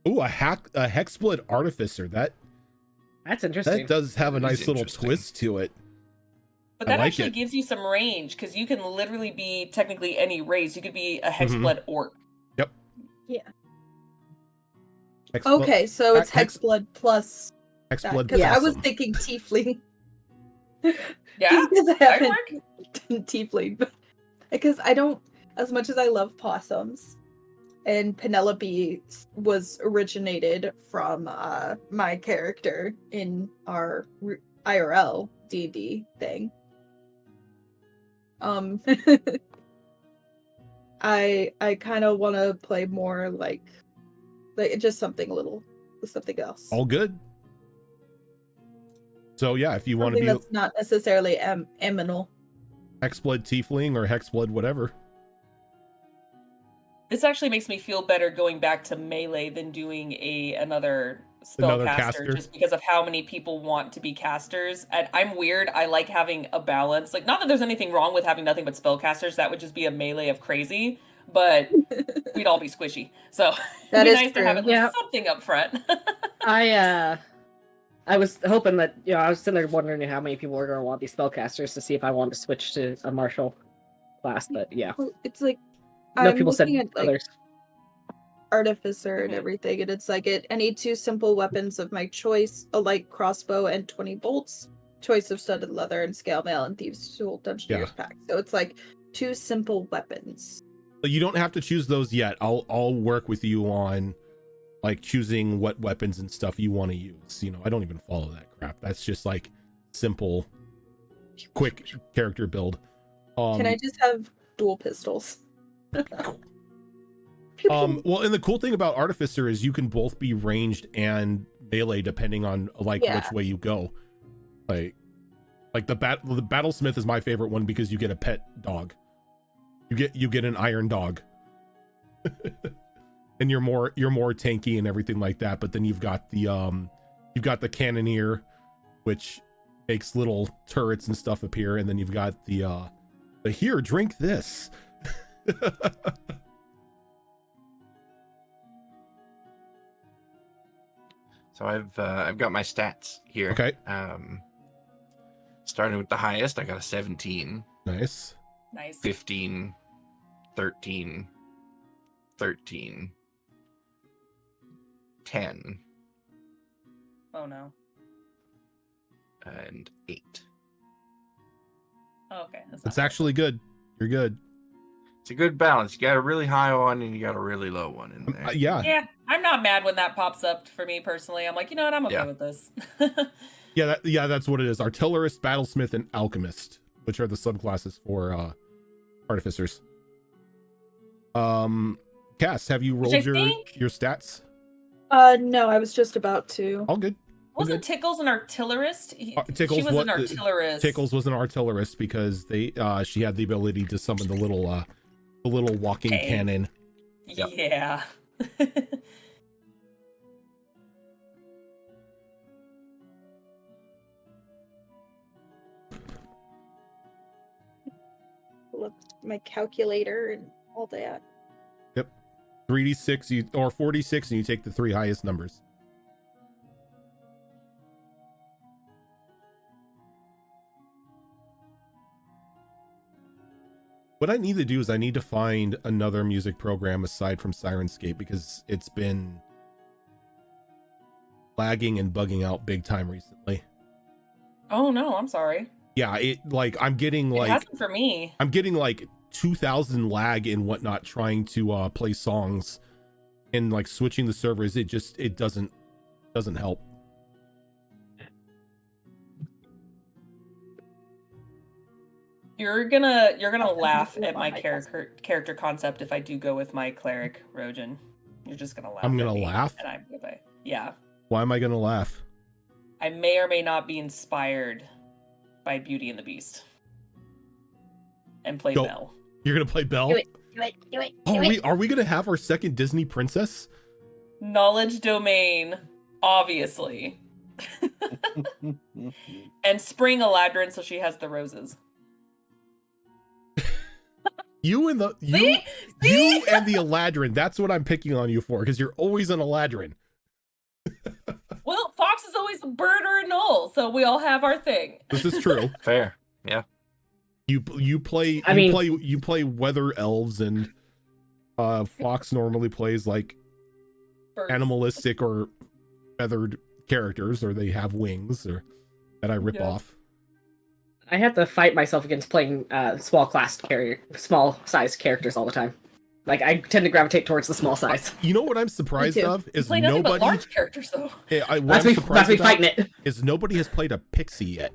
Ooh, a hexblood artificer. That's interesting. That does have a That is nice little interesting. twist to it. But I that like actually it. gives you some range because you can literally be technically any race. You could be a Mm-hmm. Hexblood orc. Hexblood, Okay, so it's Hex- Hexblood plus that. hexblood. Because I was possum. thinking Tiefling. Yeah, Because I that haven't work. done Tiefling, but because I don't, as much as I love possums, and Penelope was originated from my character in our IRL D&D thing. I kind of want to play more like Like just something something else. All good. So yeah, if you want to Something be that's not necessarily eminal. Hexblood Tiefling or Hexblood whatever. This actually makes me feel better going back to melee than doing another Another spellcaster, caster. just because of how many people want to be casters. And I'm weird. I like having a balance. Like, not that there's anything wrong with having nothing but spellcasters. That would just be a melee of crazy. But we'd all be squishy. So That it'd be is nice to true. have at least Yeah. something up front. I was hoping that, I was sitting there wondering how many people were going to want these spellcasters to see if I wanted to switch to a martial class, but yeah. Well, it's like No I'm people said looking at like others. artificer and Mhm. everything, and it's like I need 2 simple weapons of my choice: a light crossbow and 20 bolts. Choice of studded leather and scale mail and thieves' tool dungeoneer's pack. So it's like 2 simple weapons. But you don't have to choose those yet. I'll work with you on like choosing what weapons and stuff you want to use. I don't even follow that crap. That's just like simple, quick character build. Can I just have dual pistols? Well, and the cool thing about Artificer is you can both be ranged and melee depending on like which way you go. Like the Battlesmith is my favorite one because you get a pet dog. You get an iron dog. And you're more tanky and everything like that, but then you've got the Cannoneer, which makes little turrets and stuff appear, and then you've got the here, drink this. So I've got my stats here. Okay. Starting with the highest, I got a 17. Nice. Nice. 15, 13, 13, 10, Oh no. and 8. Oh, okay. That's That's not bad. actually good. You're good. It's a good balance. You got a really high one and you got a really low one in there. Yeah. Yeah, I'm not mad when that pops up for me personally. I'm like, you know what? I'm okay Yeah. with this. Yeah, that's what it is. Artillerist, Battlesmith, and Alchemist, which are the subclasses for Artificers. Cass, have you rolled I your think- stats? No, I was just about to. All good. Wasn't Tickles an artillerist? Tickles She was an what- artillerist. Tickles was an artillerist because she had the ability to summon the little walking Hey. cannon. Yep. Yeah. Look, my calculator and all that. 3d6 or 46, and you take the 3 highest numbers. What I need to do is I need to find another music program aside from Sirenscape because it's been lagging and bugging out big time recently. Oh no, I'm sorry. Yeah, I'm getting It hasn't for me. 2,000 lag and whatnot trying to play songs, and like switching the servers. It doesn't help. You're gonna laugh at my character concept if I do go with my cleric, Rojan. You're just gonna laugh. I'm at gonna me, laugh? and I'm gonna, yeah. Why am I gonna laugh? I may or may not be inspired by Beauty and the Beast and play Go. Belle. You're gonna play Belle? Do it. Oh, are we gonna have our second Disney princess? Knowledge domain, obviously, and Spring Eladrin, so she has the roses. You and the See? you and the Eladrin. That's what I'm picking on you for, because you're always an Eladrin. Well, Fox is always a bird or a knoll, so we all have our thing. This is true. Fair. Yeah. You play you play weather elves, and Fox normally plays like Birds. animalistic or feathered characters, or they have wings, or that I rip Yeah. off. I have to fight myself against playing small size characters all the time. Like, I tend to gravitate towards the small size. You know what I'm surprised too. of is Play nothing but nobody. large characters, though. What That's I'm me surprised about fighting it. is nobody has played a pixie yet.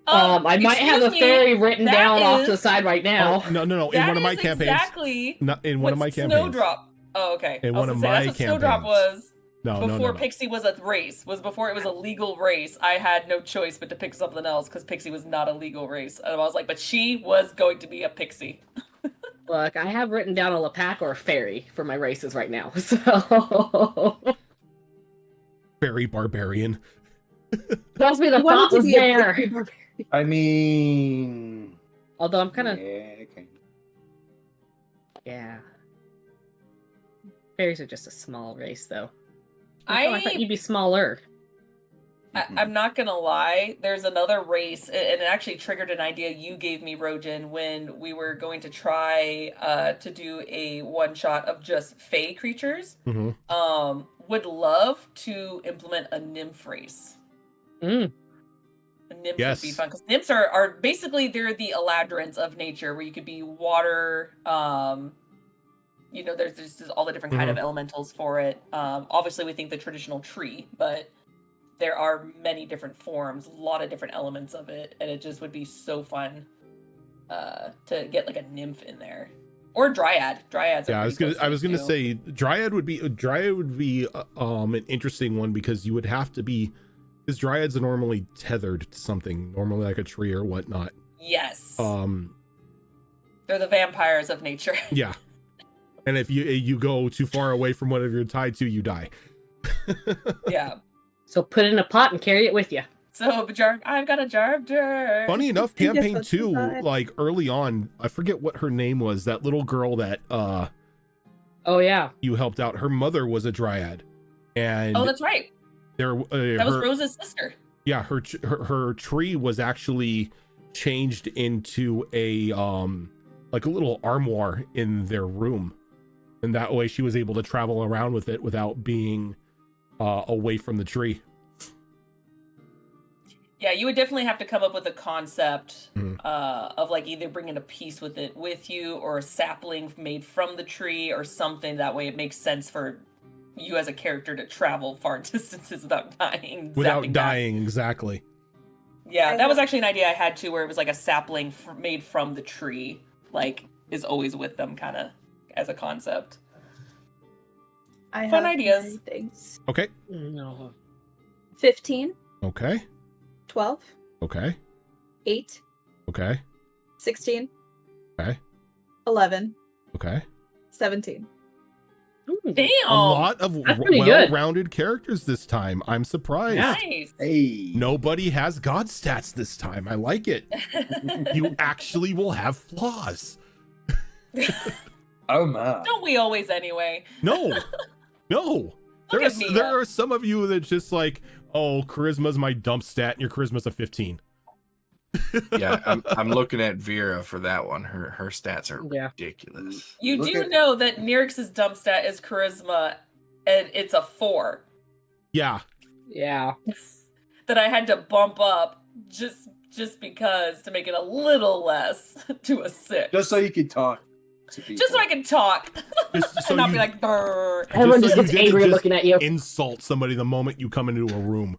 I might have a excuse me, fairy written that down off to the is- side right now. Oh, no. In That one of my is campaigns, exactly not in one of my campaigns. Snowdrop. Oh, okay. In I was one of gonna say, my that's what Snowdrop campaigns. was. No, Before no. Pixie was a race, was before it was a legal race. I had no choice but to pick something else because Pixie was not a legal race. And I was like, but she was going to be a Pixie. Look, I have written down a Lepak or a fairy for my races right now, so... Fairy barbarian. Trust me, the You wanted thought to was be a there. pixie barbarian. I mean, Although I'm kind of... yeah, okay. Yeah. Fairies are just a small race, though. I thought you'd be smaller. I'm not gonna lie. There's another race, and it actually triggered an idea you gave me, Rojan, when we were going to try to do a one shot of just Fey creatures. Mm-hmm. Would love to implement a nymph race. Mm. A nymph Yes. would be fun because nymphs are basically they're the Eladrins of nature, where you could be water. You know, there's just all the different kind of elementals for it. Obviously, we think the traditional tree, but there are many different forms, a lot of different elements of it, and it just would be so fun to get like a nymph in there or dryad. Dryads. Yeah, I was gonna say dryad would be an interesting one because you would have to be, because dryads are normally tethered to something, normally like a tree or whatnot. Yes. They're the vampires of nature. Yeah. And if you go too far away from whatever you're tied to, you die. Yeah. So put it in a pot and carry it with you. So, I've got a jar of dirt. Funny enough, Yes, campaign that's 2, fine. like early on, I forget what her name was, that little girl that Oh, yeah. you helped out, her mother was a dryad. And Oh, that's right. there That was Rose's sister. yeah, her tree was actually changed into a like a little armoire in their room, and that way she was able to travel around with it without being away from the tree. Yeah, you would definitely have to come up with a concept Mhm. of like either bringing a piece with it with you or a sapling made from the tree or something. That way it makes sense for you as a character to travel far distances without dying. Without zapping back. dying, exactly. Yeah, I that was have- actually an idea I had too, where it was like a sapling made from the tree, like is always with them, kind of as a concept. I Fun have ideas. many things. Okay. No. 15, Okay. 12, Okay. 8, Okay. 16, Okay. 11, Okay. 17. Ooh. Damn! A lot of That's pretty good. well-rounded characters this time. I'm surprised. Yeah. Nice. Hey. Nobody has god stats this time. I like it. You actually will have flaws. Oh my. Don't we always anyway? No. No. Look at me. There are some of you that just like, oh, charisma's my dump stat and your charisma's a 15. Yeah, I'm looking at Vera for that one. Her stats are Yeah. ridiculous. You Look do at- know that Nyrix's dump stat is charisma, and it's a 4 Yeah. Yeah. that I had to bump up just because to make it a little less to a 6. Just so you could talk to people. Just so I can talk Just so and not you be like, brr. Everyone so just you gets didn't angry just looking at you. insult somebody the moment you come into a room.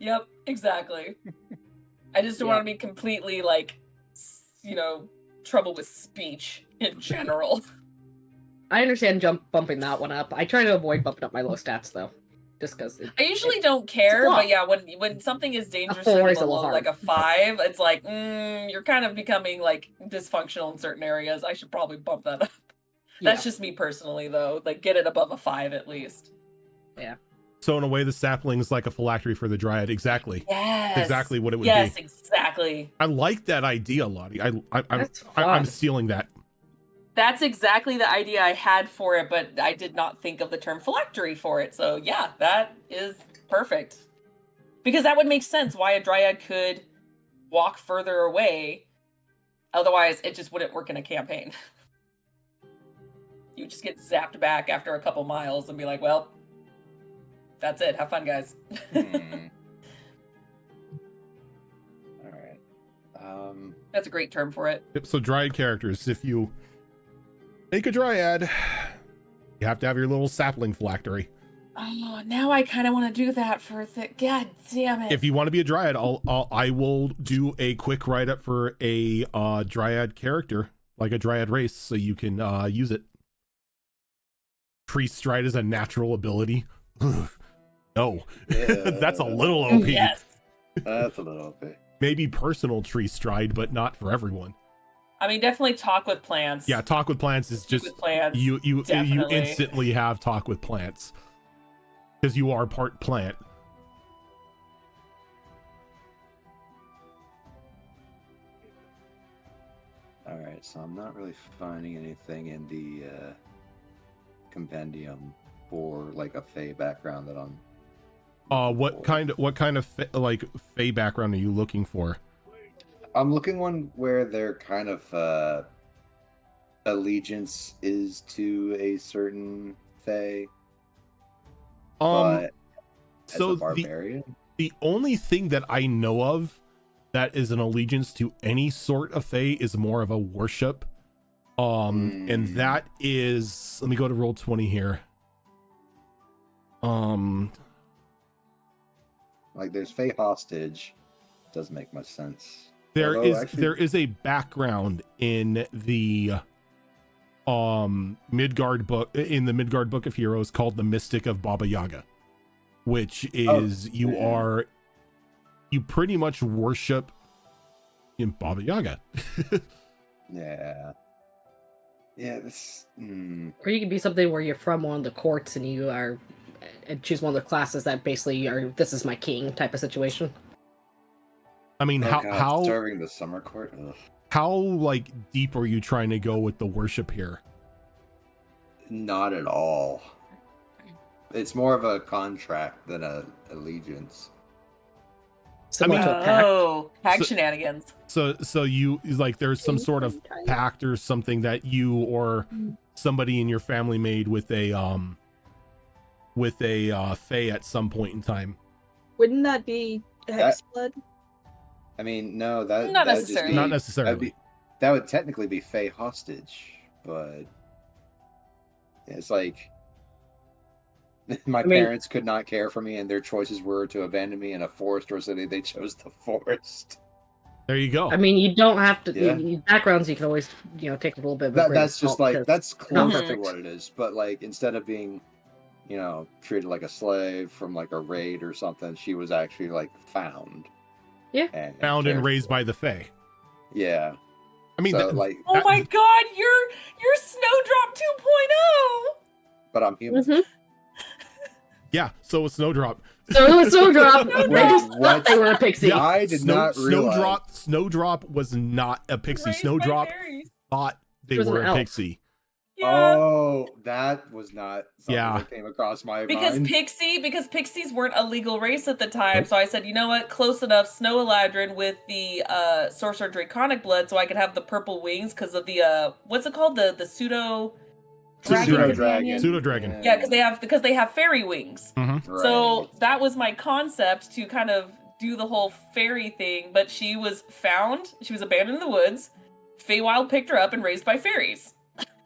Yep, exactly. I just don't Yeah. want to be completely like, trouble with speech in general. I understand bumping that one up. I try to avoid bumping up my low stats, though. Just because. I usually don't care, It's a but yeah, when something is dangerously 4 is a below little like a hard. 5, it's like, you're kind of becoming like dysfunctional in certain areas. I should probably bump that up. That's just me personally, though. Like, get it above a 5 at least. So in a way, the sapling's like a phylactery for the dryad. Exactly. Yes. Exactly what it would Yes, be. exactly. I like that idea, Lottie. I'm That's fun. I'm stealing that. That's exactly the idea I had for it, but I did not think of the term phylactery for it. So yeah, that is perfect. Because that would make sense why a dryad could walk further away. Otherwise, it just wouldn't work in a campaign. You just get zapped back after a couple miles and be like, well, that's it. Have fun, guys. Hmm. All right. That's a great term for it. Yep, so dryad characters, if you make a dryad, you have to have your little sapling phylactery. Oh, now I kind of want to do that for God damn it. If you want to be a dryad, I will do a quick write-up for a dryad character, like a dryad race, so you can use it. tree stride is a natural ability. No, Yeah. that's a little OP. Yes. That's a little bit. Maybe personal tree stride, but not for everyone. I mean, definitely talk with plants. Yeah, talk with plants is just With plants, you definitely. instantly have talk with plants because you are part plant. All right, so I'm not really finding anything in the compendium for like a Fey background that I'm. What kind of like Fey background are you looking for? I'm looking one where their kind of allegiance is to a certain Fey, but as so a barbarian. the only thing that I know of that is an allegiance to any sort of Fey is more of a worship. And that is, let me go to Roll20 here. Like there's Fey hostage, doesn't make much sense. There Although, is actually- there is a background in the Midgard book, in the Midgard Book of Heroes, called the Mystic of Baba Yaga, which is you pretty much worship in Baba Yaga. Yeah. Yeah, this. Or you could be something where you're from one of the courts and you are, and choose one of the classes that basically are, this is my king type of situation. I mean, Oh, God, how serving the summer court? Ugh. how like deep are you trying to go with the worship here? Not at all. It's more of a contract than a allegiance. Similar to a pact. Oh, pack So- shenanigans. So you like there's some sort of pact or something that you or somebody in your family made with a Fey at some point in time. Wouldn't that be hex blood? I mean, no, that Not that'd just necessarily. be- Not that'd necessarily. be- that would technically be Fey hostage, but it's like my mean- parents could not care for me, and their choices were to abandon me in a forest or city. They chose the forest. There you go. I mean, you don't have to. Yeah. Backgrounds you can always, take a little bit of a grain of That's just salt like because- that's close to perfect. what it is. But like instead of being, treated like a slave from like a raid or something, she was actually like found. Yeah. And Found and cared raised for. by the Fey. Yeah. I mean, So, that- like, Oh my god, you're Snowdrop 2.0! but I'm human. Mhm. yeah. So a Snowdrop. So it was Snowdrop. Wait, They just what? thought they were a pixie. I did not realize. Snowdrop was not a pixie. Raised by Snowdrop fairies. thought they She was were an a elf. pixie. Yeah. Oh, that was not something Yeah. that came across my Because mind. pixies weren't a legal race at the time, Nope. so I said, you know what, close enough, Snow Eladrin with the Sorcerer Draconic blood, so I could have the purple wings because of the what's it called, the pseudo dragon Pseudo-dragon. companion? Pseudo-dragon. Yeah, because they have fairy wings. Right. So that was my concept to kind of do the whole fairy thing, but she was found, she was abandoned in the woods. Feywild picked her up and raised by fairies.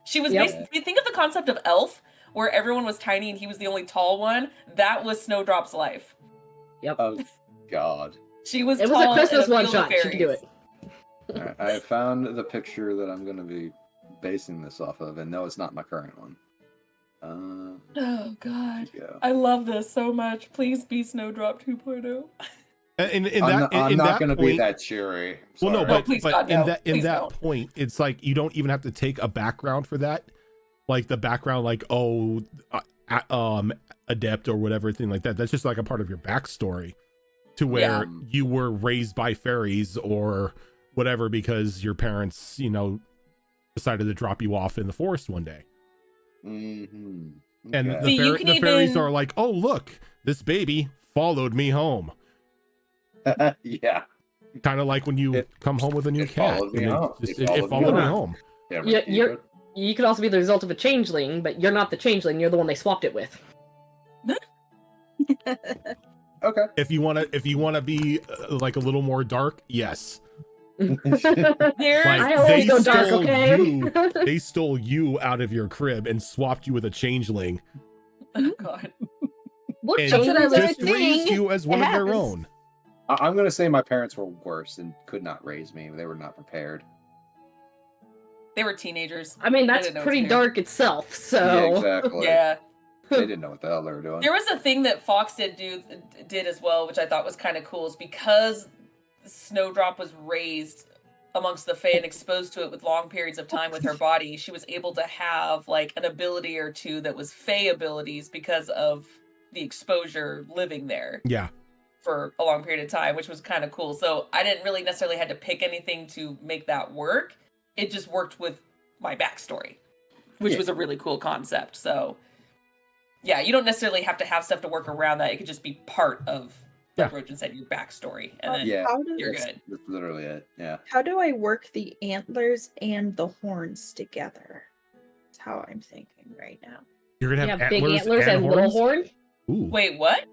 She was Yep. basically, think of the concept of Elf, where everyone was tiny and he was the only tall one. That was Snowdrop's life. Oh God. She was It was tall a Christmas and a one field of shot. She could do fairies. it. Alright, I found the picture that I'm going to be basing this off of, and no, it's not my current one. Oh god. Yeah. I love this so much. Please be Snowdrop 2.0. I'm not going to be that cheery. Well, no, Sorry. but, please, but God, in no. that Please that don't. point, it's like you don't even have to take a background for that, like the background, like adept or whatever thing like that. That's just like a part of your backstory, to where Yeah. you were raised by fairies or whatever because your parents, decided to drop you off in the forest one day, Mhm. and Okay. See, you the can fairies even- are like, "Oh, look, this baby followed me home." Yeah. Kind of like when you It- come home with a new it cat. followed me and home. It It followed me home. home. Yeah, Yeah, you could also be the result of a changeling, but you're not the changeling. You're the one they swapped it with. Okay. If you wanna be like a little more dark, yes. There's Like, I always they go dark, stole okay? you. They stole you out of your crib and swapped you with a changeling, oh god. What and change did I just really raised think? you as one It of their happens. own. I'm going to say my parents were worse and could not raise me. They were not prepared. They were teenagers. I mean, They that's didn't know what to pretty do. dark itself. Yeah, So exactly. Yeah. They didn't know what the hell they were doing. There was a thing that Fox did as well, which I thought was kind of cool, is because Snowdrop was raised amongst the Fae and exposed to it with long periods of time with her body, she was able to have like an ability or two that was Fae abilities because of the exposure living there Yeah. for a long period of time, which was kind of cool. So I didn't really necessarily had to pick anything to make that work. It just worked with my backstory, which was a really cool concept. So yeah, you don't necessarily have to have stuff to work around that. It could just be part of, like Rojan said, your backstory, and then Yeah, you're that's, good. that's literally it. Yeah. How do I work the antlers and the horns together? That's how I'm thinking right now. You're gonna you have have big antlers, antlers and little horns? horn. Ooh. Wait, what?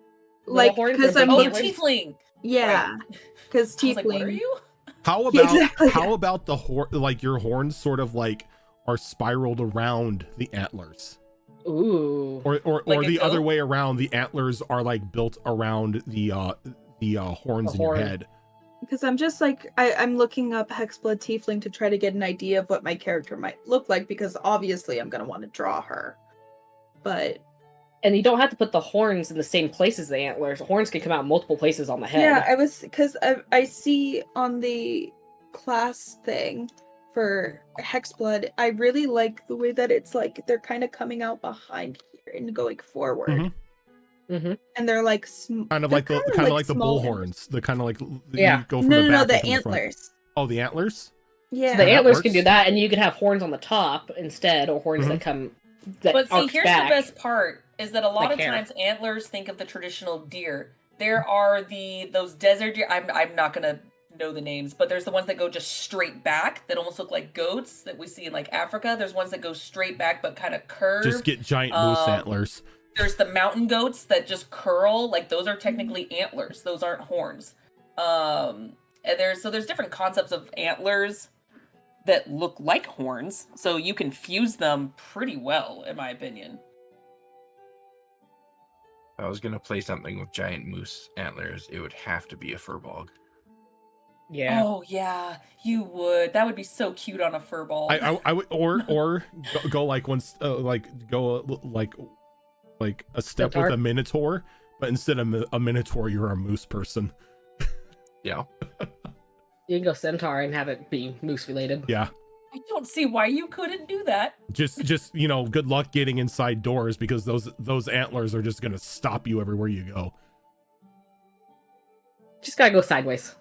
Little Like, horns because or I'm big Oh, antlers? tiefling. Yeah, because I was like, what are tiefling. you? How Yeah, about exactly. how about the like your horns sort of like are spiraled around the antlers? Ooh. Or Like a the other goat? way around, the antlers are like built around the horns in your horn. head. Because I'm just like I'm looking up Hexblood Tiefling to try to get an idea of what my character might look like, because obviously I'm gonna want to draw her. But And you don't have to put the horns in the same place as the antlers. The horns can come out multiple places on the head. yeah, I was because I see on the class thing for Hexblood, I really like the way that it's like they're kind of coming out behind here and going forward, Mhm. Mm-hmm. and they're like Kind of like the bull small horns. The kind of like Yeah. you go from No, the no, back the up to the front. antlers. Oh, the antlers? Yeah, So the that antlers can works. do that, and you can have horns on the top instead, or horns that come that But see, arc here's back. the best part is that a lot Like of hair. times antlers think of the traditional deer. There are those desert deer. I'm not gonna know the names, but there's the ones that go just straight back that almost look like goats that we see in like Africa. There's ones that go straight back but kind of curve. Just get giant moose antlers. There's the mountain goats that just curl, like those are technically antlers. Those aren't horns. And there's different concepts of antlers that look like horns, so you can fuse them pretty well, in my opinion. If I was gonna play something with giant moose antlers, it would have to be a furball. Yeah. Oh yeah, you would. That would be so cute on a furball. I would or go like once like go like a step Centaur? with a minotaur, but instead of a minotaur, you're a moose person. Yeah. You can go centaur and have it be moose related. Yeah. I don't see why you couldn't do that. Just good luck getting inside doors, because those antlers are just gonna stop you everywhere you go. Just gotta go sideways.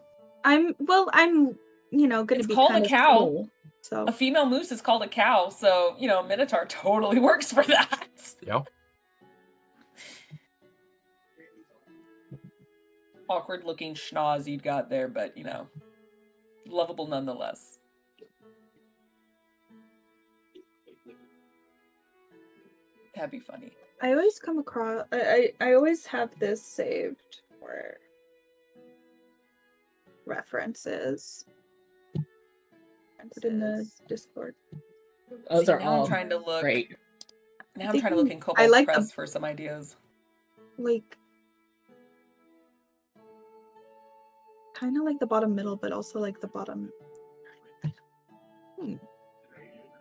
I'm gonna It's be called a kind of cow. small, so A female moose is called a cow, so Minotaur totally works for that. Yeah. Awkward looking schnoz you'd got there, but lovable nonetheless. That'd be funny. I always come across. I always have this saved for references. Put in the Discord. Those See, are now all I'm trying to look. great. Now I'm trying to look in I Cobalt like Press the- for some ideas. Like, kind of like the bottom middle, but also like the bottom. I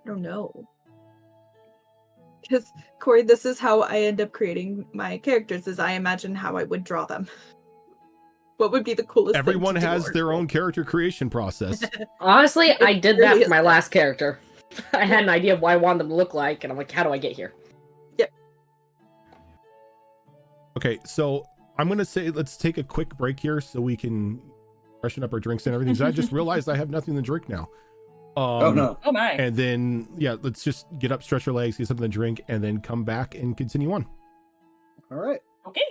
don't know. Because Corey, this is how I end up creating my characters. Is I imagine how I would draw them. What would be the coolest? Everyone thing to do has or their cool? own character creation process. Honestly, I did really that for is my that. last character. I had an idea of what I wanted them to look like, and I'm like, how do I get here? Okay, so I'm gonna say let's take a quick break here so we can freshen up our drinks and everything. 'Cause I just realized I have nothing to drink now. Oh no. Oh my. And then let's just get up, stretch our legs, get something to drink, and then come back and continue on. All right. Okay.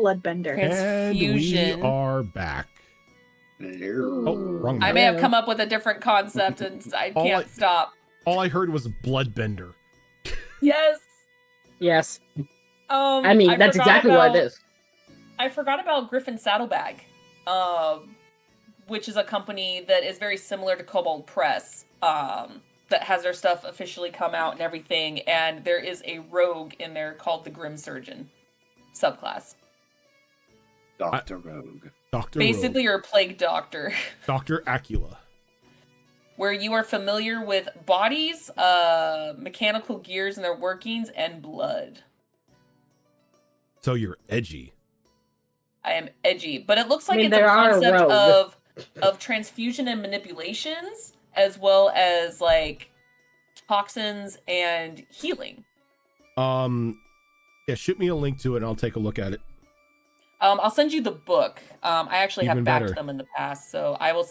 Bloodbender. And we Transfusion. are back. Oh, wrong I map. may have come up with a different concept and I All can't stop. All I heard was bloodbender. Yes. Yes. I mean, that's forgot exactly what it is. I forgot about Griffin Saddlebag, which is a company that is very similar to Kobold Press, that has their stuff officially come out and everything. And there is a rogue in there called the Grim Surgeon subclass. Dr. Rogue. Dr. Basically, Rogue. you're a plague doctor. Dr. Acula. Where you are familiar with bodies, mechanical gears and their workings, and blood. So you're edgy. I am edgy, but it looks like I mean, it's a there are concept rogue. of transfusion and manipulations, as well as like toxins and healing. Yeah, shoot me a link to it and I'll take a look at it. I'll send you the book. I actually Even have backed better. them in the past, so I'll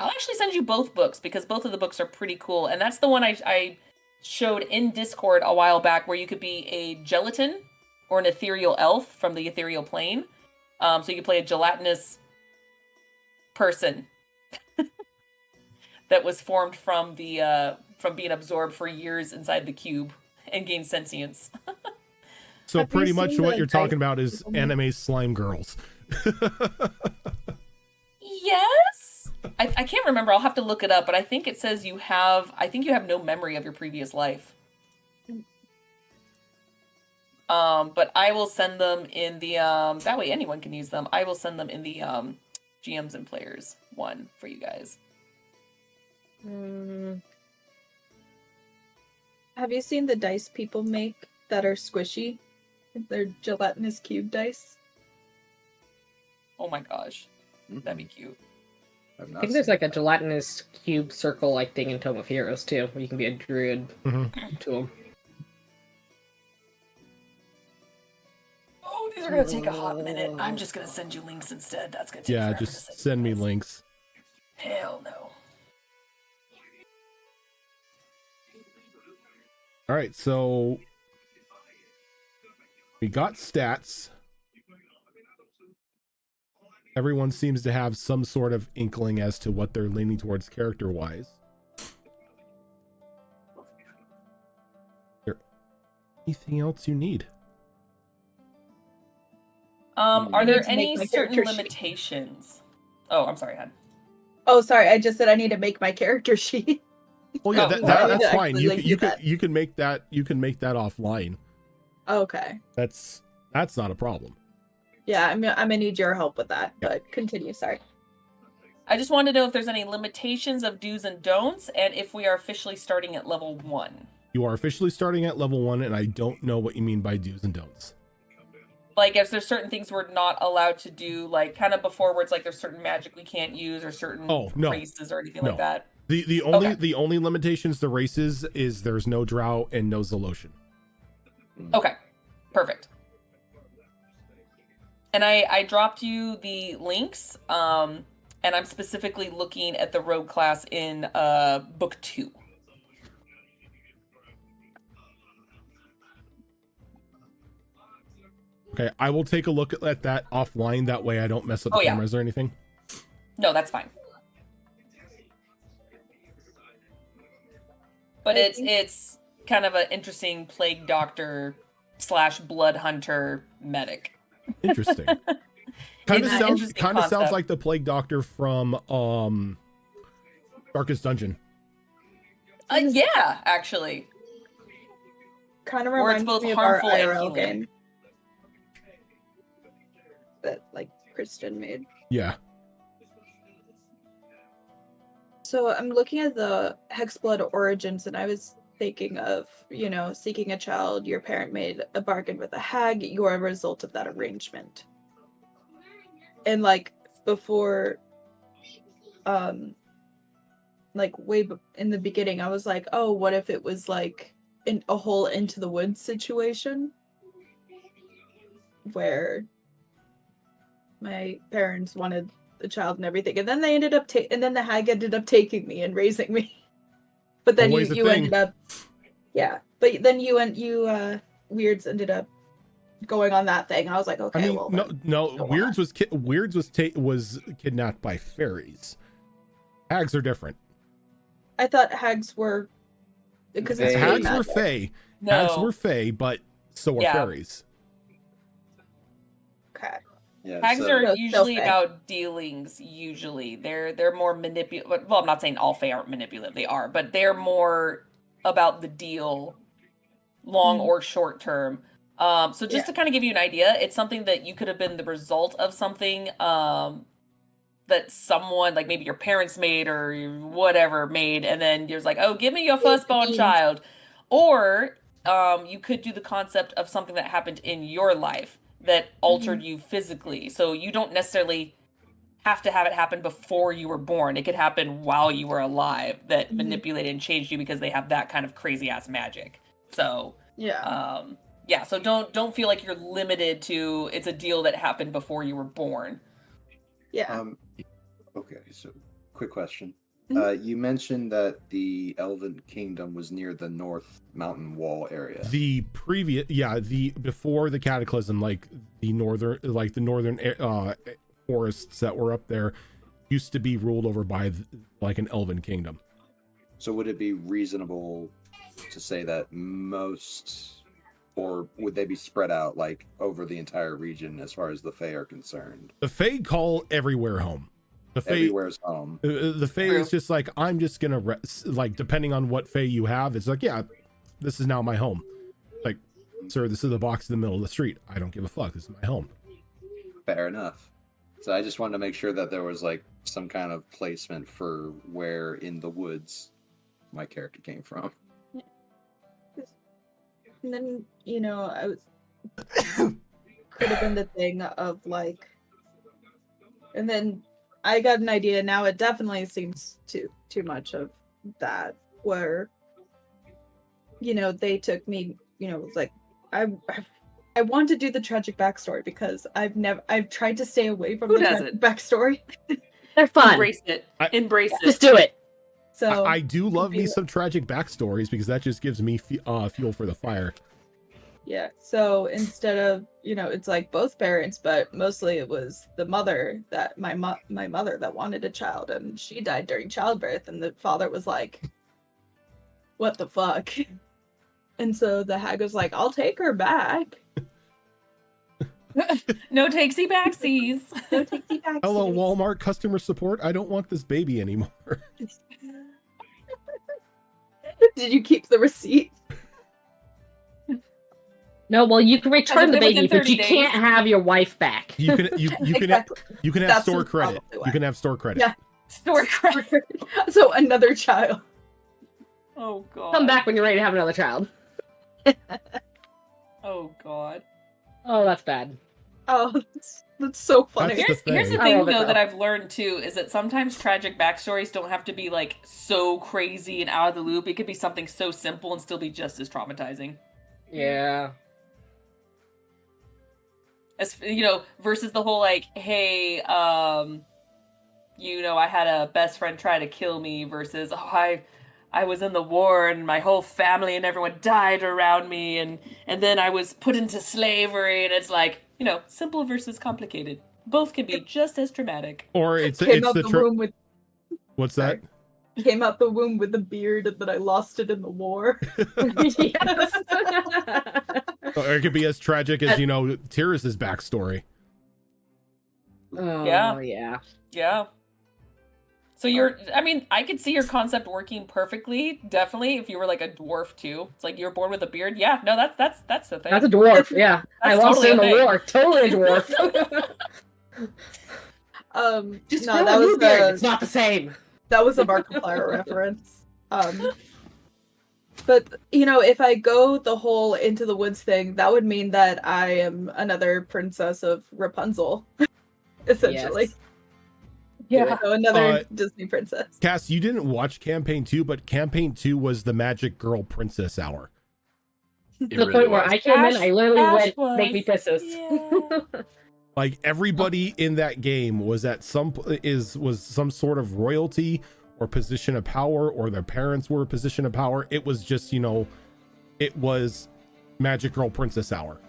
actually send you both books because both of the books are pretty cool. And that's the one I showed in Discord a while back where you could be a gelatin or an ethereal elf from the ethereal plane. So you could play a gelatinous person that was formed from being absorbed for years inside the cube and gained sentience. So Have you pretty much seen what the you're talking Dice about is People? anime slime girls. Yes. I can't remember. I'll have to look it up, but I think it says you have no memory of your previous life. But I will send them in the that way anyone can use them. I will send them in the GMs and players one for you guys. Have you seen the dice people make that are squishy? They're gelatinous cube dice. Oh my gosh. That'd be cute. I think there's like a gelatinous cube circle like thing in Tome of Heroes too, where you can be a druid to them. Oh, these are gonna take a hot minute. I'm just gonna send you links instead. That's gonna take Yeah, forever to just send me you guys. links. Hell no. All right, so we got stats. Everyone seems to have some sort of inkling as to what they're leaning towards character-wise. There anything else you need? Are I there need to make any my certain character sheet. limitations? Oh, I'm sorry, Hen. Oh, sorry. I just said I need to make my character sheet. Oh yeah, Oh, that, well, that- I need that's to fine. actually, You like, can, do you can that. you can make that offline. Okay. That's not a problem. Yeah, I'm gonna need your help with that. But continue. Sorry. I just want to know if there's any limitations of do's and don'ts, and if we are officially starting at level 1. You are officially starting at level 1, and I don't know what you mean by do's and don'ts. Like, if there's certain things we're not allowed to do, like kind of before where it's like there's certain magic we can't use or certain No. races or anything No. like that. The only limitations to races is there's no drow and no Zolotian. Okay, perfect. And I dropped you the links, and I'm specifically looking at the rogue class in book 2. Okay, I will take a look at that offline. That way I don't mess up the Oh, yeah. cameras or anything. No, that's fine. But it's kind of an interesting plague doctor / blood hunter medic. Interesting. Kind It's of an sounds interesting concept. like the plague doctor from Darkest Dungeon. Yeah, actually. Kind of Or it's reminds both me of our harmful and IRL healing. game that like Kristen made. Yeah. So I'm looking at the Hexblood origins, and I was thinking of, seeking a child. Your parent made a bargain with a hag. You're a result of that arrangement. And like before, like in the beginning, I was like, oh, what if it was like a whole Into the Woods situation where my parents wanted the child and everything, and then they ended up and then the hag ended up taking me and raising me. But then Always a you thing. ended up, yeah. But then you Weirds ended up going on that thing. I was like, okay, I mean, well, no, then no. go Weirds was kidnapped by fairies. Hags are different. I thought hags were because it's They- fey Hags were magic. fae. No. Hags were fae, but so are Yeah. fairies. Okay. Yeah, Hags so- are No, usually fae. about dealings. Usually, they're more manipulative. Well, I'm not saying all fae aren't manipulative. They are, but they're more about the deal, long Mhm. or short term. So just Yeah. to kind of give you an idea, it's something that you could have been the result of something that someone, like maybe your parents made or whatever made, and then you're like, oh, give me your firstborn Beans. child. Or you could do the concept of something that happened in your life that altered you physically. So you don't necessarily have to have it happen before you were born. It could happen while you were alive that Mhm. manipulated and changed you because they have that kind of crazy ass magic. So Yeah. yeah, so don't feel like you're limited to it's a deal that happened before you were born. Yeah. Okay, so quick question. Mhm. You mentioned that the Elven Kingdom was near the North Mountain Wall area. The before the cataclysm, like the northern forests that were up there used to be ruled over by like an elven kingdom. So would it be reasonable to say that most, or would they be spread out like over the entire region as far as the Fae are concerned? The Fae call everywhere home. The Fae, Everywhere's home. the Fae True. is just like, I'm just gonna like, depending on what Fae you have, it's like, yeah, this is now my home. Like, sir, this is the box in the middle of the street. I don't give a fuck. This is my home. Fair enough. So I just wanted to make sure that there was like some kind of placement for where in the woods my character came from. And then, I was could have been the thing of like, and then I got an idea now. It definitely seems too much of that where, they took me, it's like I want to do the tragic backstory because I've tried to stay away from Who the doesn't? tragic backstory. They're fun. Embrace it. Embrace it. Just do it. So I do love me be- some tragic backstories because that just gives me fuel for the fire. yeah. So instead of, it's like both parents, but mostly it was the mother that my mother that wanted a child and she died during childbirth and the father was like, what the fuck? And so the hag was like, I'll take her back. No takesy backsies. No takesy backsies. Hello, Walmart customer support. I don't want this baby anymore. Did you keep the receipt? No, well, you can return the been within baby, but 30 you days. can't have your wife back. You can Exactly. you can have That's store credit. probably why. You can have store credit. Yeah. Store credit. So another child. Oh god. Come back when you're ready to have another child. Oh god. Oh, that's bad. Oh, that's so funny. That's Here's the thing. I thing love it, though though. that I've learned too is that sometimes tragic backstories don't have to be like so crazy and out of the loop. It could be something so simple and still be just as traumatizing. Yeah. As versus the whole like, hey, I had a best friend try to kill me versus I was in the war and my whole family and everyone died around me and then I was put into slavery and it's like, simple versus complicated. Both can be just as traumatic. Or it's Came out the the womb with What's that? came out the womb with the beard and then I lost it in the war. Yes. Or it could be as tragic as Tyrus's backstory. Oh, Yeah. yeah. Yeah. So I could see your concept working perfectly, definitely, if you were like a dwarf too. It's like you're born with a beard. Yeah, no, that's the thing. That's a dwarf, yeah. I That's lost totally it in a the thing. war. Totally a dwarf. Just No, grow that a new was beard. a- It's not the same. That was a Markiplier reference. But if I go the whole Into the Woods thing, that would mean that I am another princess of Rapunzel, essentially. Yes. Yeah. So another Disney princess. Cass, you didn't watch Campaign 2, but Campaign 2 was the Magic Girl Princess Hour. It To the really point where was. I came in, I literally Ash went, make me was- pissos. yeah. Like everybody in that game was at was some sort of royalty or position of power, or their parents were a position of power. It was just, it was Magic Girl Princess Hour.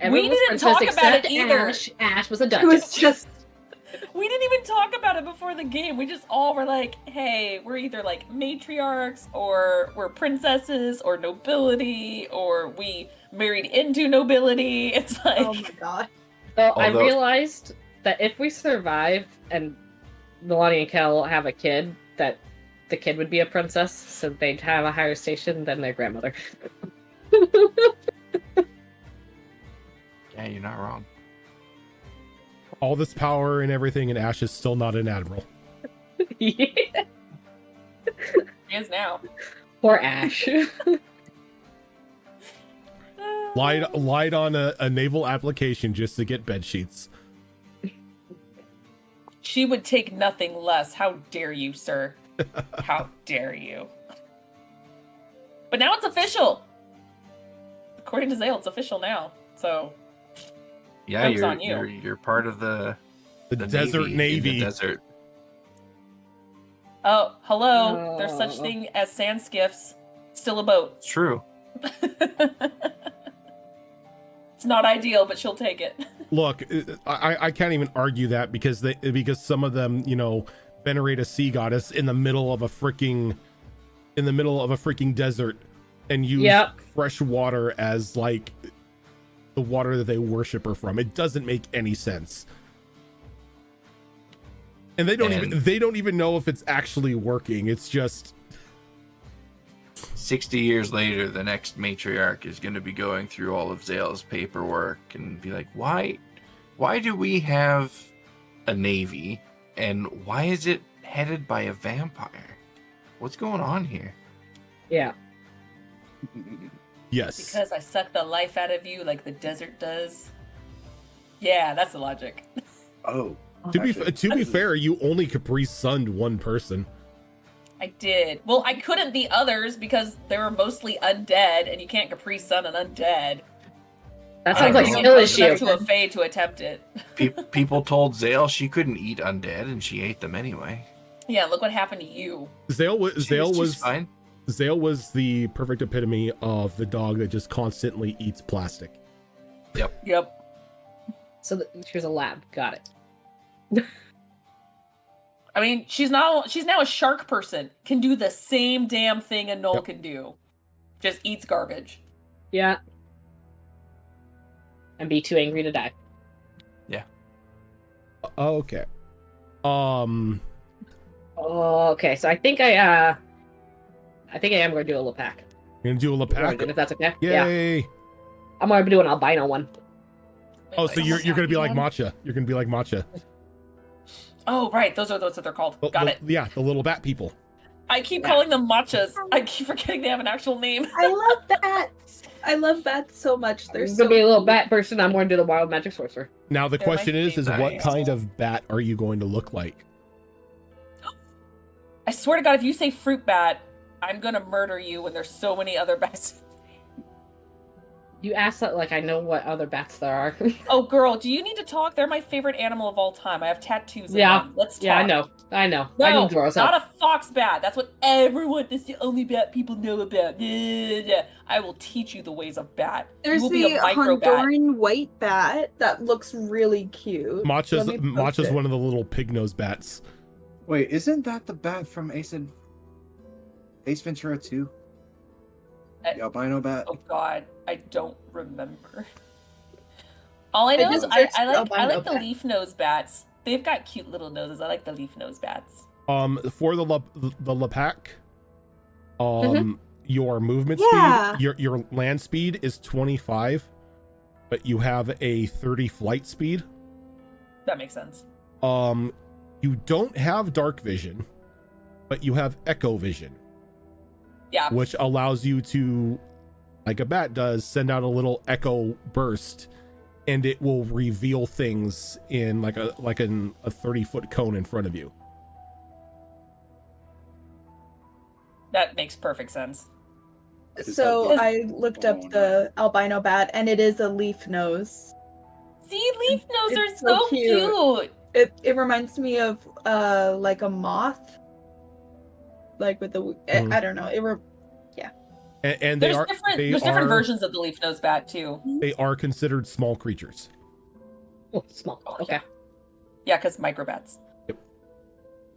Everyone was didn't talk princess about it except either. Ash. Ash was a It duchess. was just We didn't even talk about it before the game. We just all were like, hey, we're either like matriarchs or we're princesses or nobility or we married into nobility. It's like, oh my god. So I Although- realized that if we survive and Milani and Kel have a kid, that the kid would be a princess, so they'd have a higher station than their grandmother. Yeah, you're not wrong. All this power and everything, and Ash is still not an admiral. Yeah. he is now. Poor Ash. Lied on a naval application just to get bed sheets. She would take nothing less. How dare you, sir? How dare you? But now it's official. According to Zale, it's official now. So Yeah, Joke's on you. you're part of the Desert in Navy. the desert. oh, hello. There's such thing as sand skiffs. Still a boat. It's true. It's not ideal, but she'll take it. Look, I can't even argue that because some of them, you know, venerate a sea goddess in the middle of a freaking desert and use fresh water as like the water that they worship her from. It doesn't make any sense. And they don't even know if it's actually working. It's just 60 years later, the next matriarch is going to be going through all of Zale's paperwork and be like, why do we have a navy and why is it headed by a vampire? What's going on here? Yeah. yes. Because I suck the life out of you like the desert does. Yeah, that's the logic. Oh. To actually, be fair, you only Capri Sunned one person. I did. Well, I couldn't the others because they were mostly undead, and you can't Capri Sun an undead. That I sounds like know. skill Close enough issue. to a fae to attempt it. People told Zale she couldn't eat undead, and she ate them anyway. Yeah, look what happened to you. Zale was fine. Zale was the perfect epitome of the dog that just constantly eats plastic. Yep. So here's a lab. Got it. I mean, she's now a shark person. Can do the same damn thing a Knoll Yep. can do. Just eats garbage. Yeah. And be too angry to die. Okay. Okay, so I think I am going to do a little pack. You're gonna do a Lepac? If that's okay. Yeah. Yay! I'm going to do an albino one. Oh, so you're gonna be like Matcha. You're gonna be like Matcha. Oh, right. Those are what they're called. Got it. Yeah, the little bat people. I keep calling them matchas. I keep forgetting they have an actual name. I love bats. I love bats so much. They're I'm so going to be a little bat person. I'm going to do the wild magic sorcerer. Now the They're my question is favorite. what Nice. kind of bat are you going to look like? I swear to God, if you say fruit bat, I'm gonna murder you when there's so many other bats. You asked that like I know what other bats there are. Oh, girl, do you need to talk? They're my favorite animal of all time. I have tattoos of Yeah. them. Let's talk. Yeah, I know. I know. No, I know Dora's not up. a fox bat. That's what everyone. That's the only bat people know about. I will teach you the ways of bat. There's you will be the a micro bat. Honduran white bat that looks really cute. Matcha's Let me post Matcha's it. one of the little pig nose bats. Wait, isn't that the bat from Ace Ventura 2? The albino bat? Oh God, I don't remember. All I know is just I searched like albino the bat. leaf nose bats. They've got cute little noses. I like the leaf nose bats. For the Lepac, your movement Yeah. speed, your land speed is 25, but you have a 30 flight speed. That makes sense. You don't have dark vision, but you have echo vision, Yeah. which allows you to, like a bat does, send out a little echo burst, and it will reveal things in like a 30-foot cone in front of you. That makes perfect sense. Is So that the- I looked up Oh, the albino bat, and it is a leaf nose. See, leaf nose are It's so so cute. cute. It reminds me of like a moth, like with the Mhm. I don't know. And they are there's different versions of the leaf nose bat too. They are considered small creatures. Oh, small. Okay. Yeah, because microbats. Yep.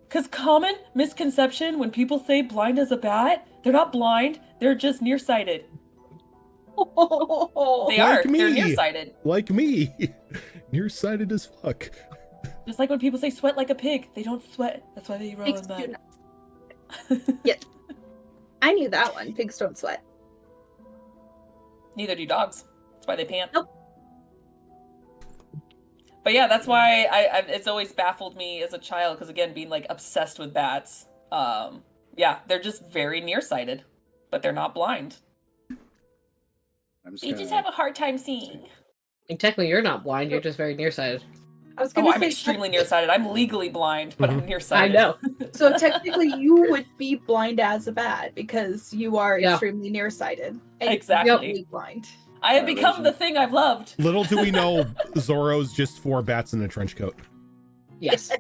Because common misconception when people say blind as a bat, they're not blind, they're just nearsighted. They are. They're nearsighted. Like me. Nearsighted as fuck. Just like when people say sweat like a pig, they don't sweat. That's why they roll in mud. Yes. I knew that one. Pigs don't sweat. Neither do dogs. That's why they pant. Nope. But yeah, that's why it's always baffled me as a child, because again, being like obsessed with bats. Yeah, they're just very nearsighted, but they're not blind. They just have a hard time seeing. And technically, you're not blind. You're just very nearsighted. I was gonna I'm say extremely nearsighted. I'm legally blind, but I'm nearsighted. I know. So technically, you would be blind as a bat because you are extremely nearsighted. And Exactly. You're blind. I have become the thing I've loved. Little do we know, Zorro's just 4 bats in a trench coat. Yes.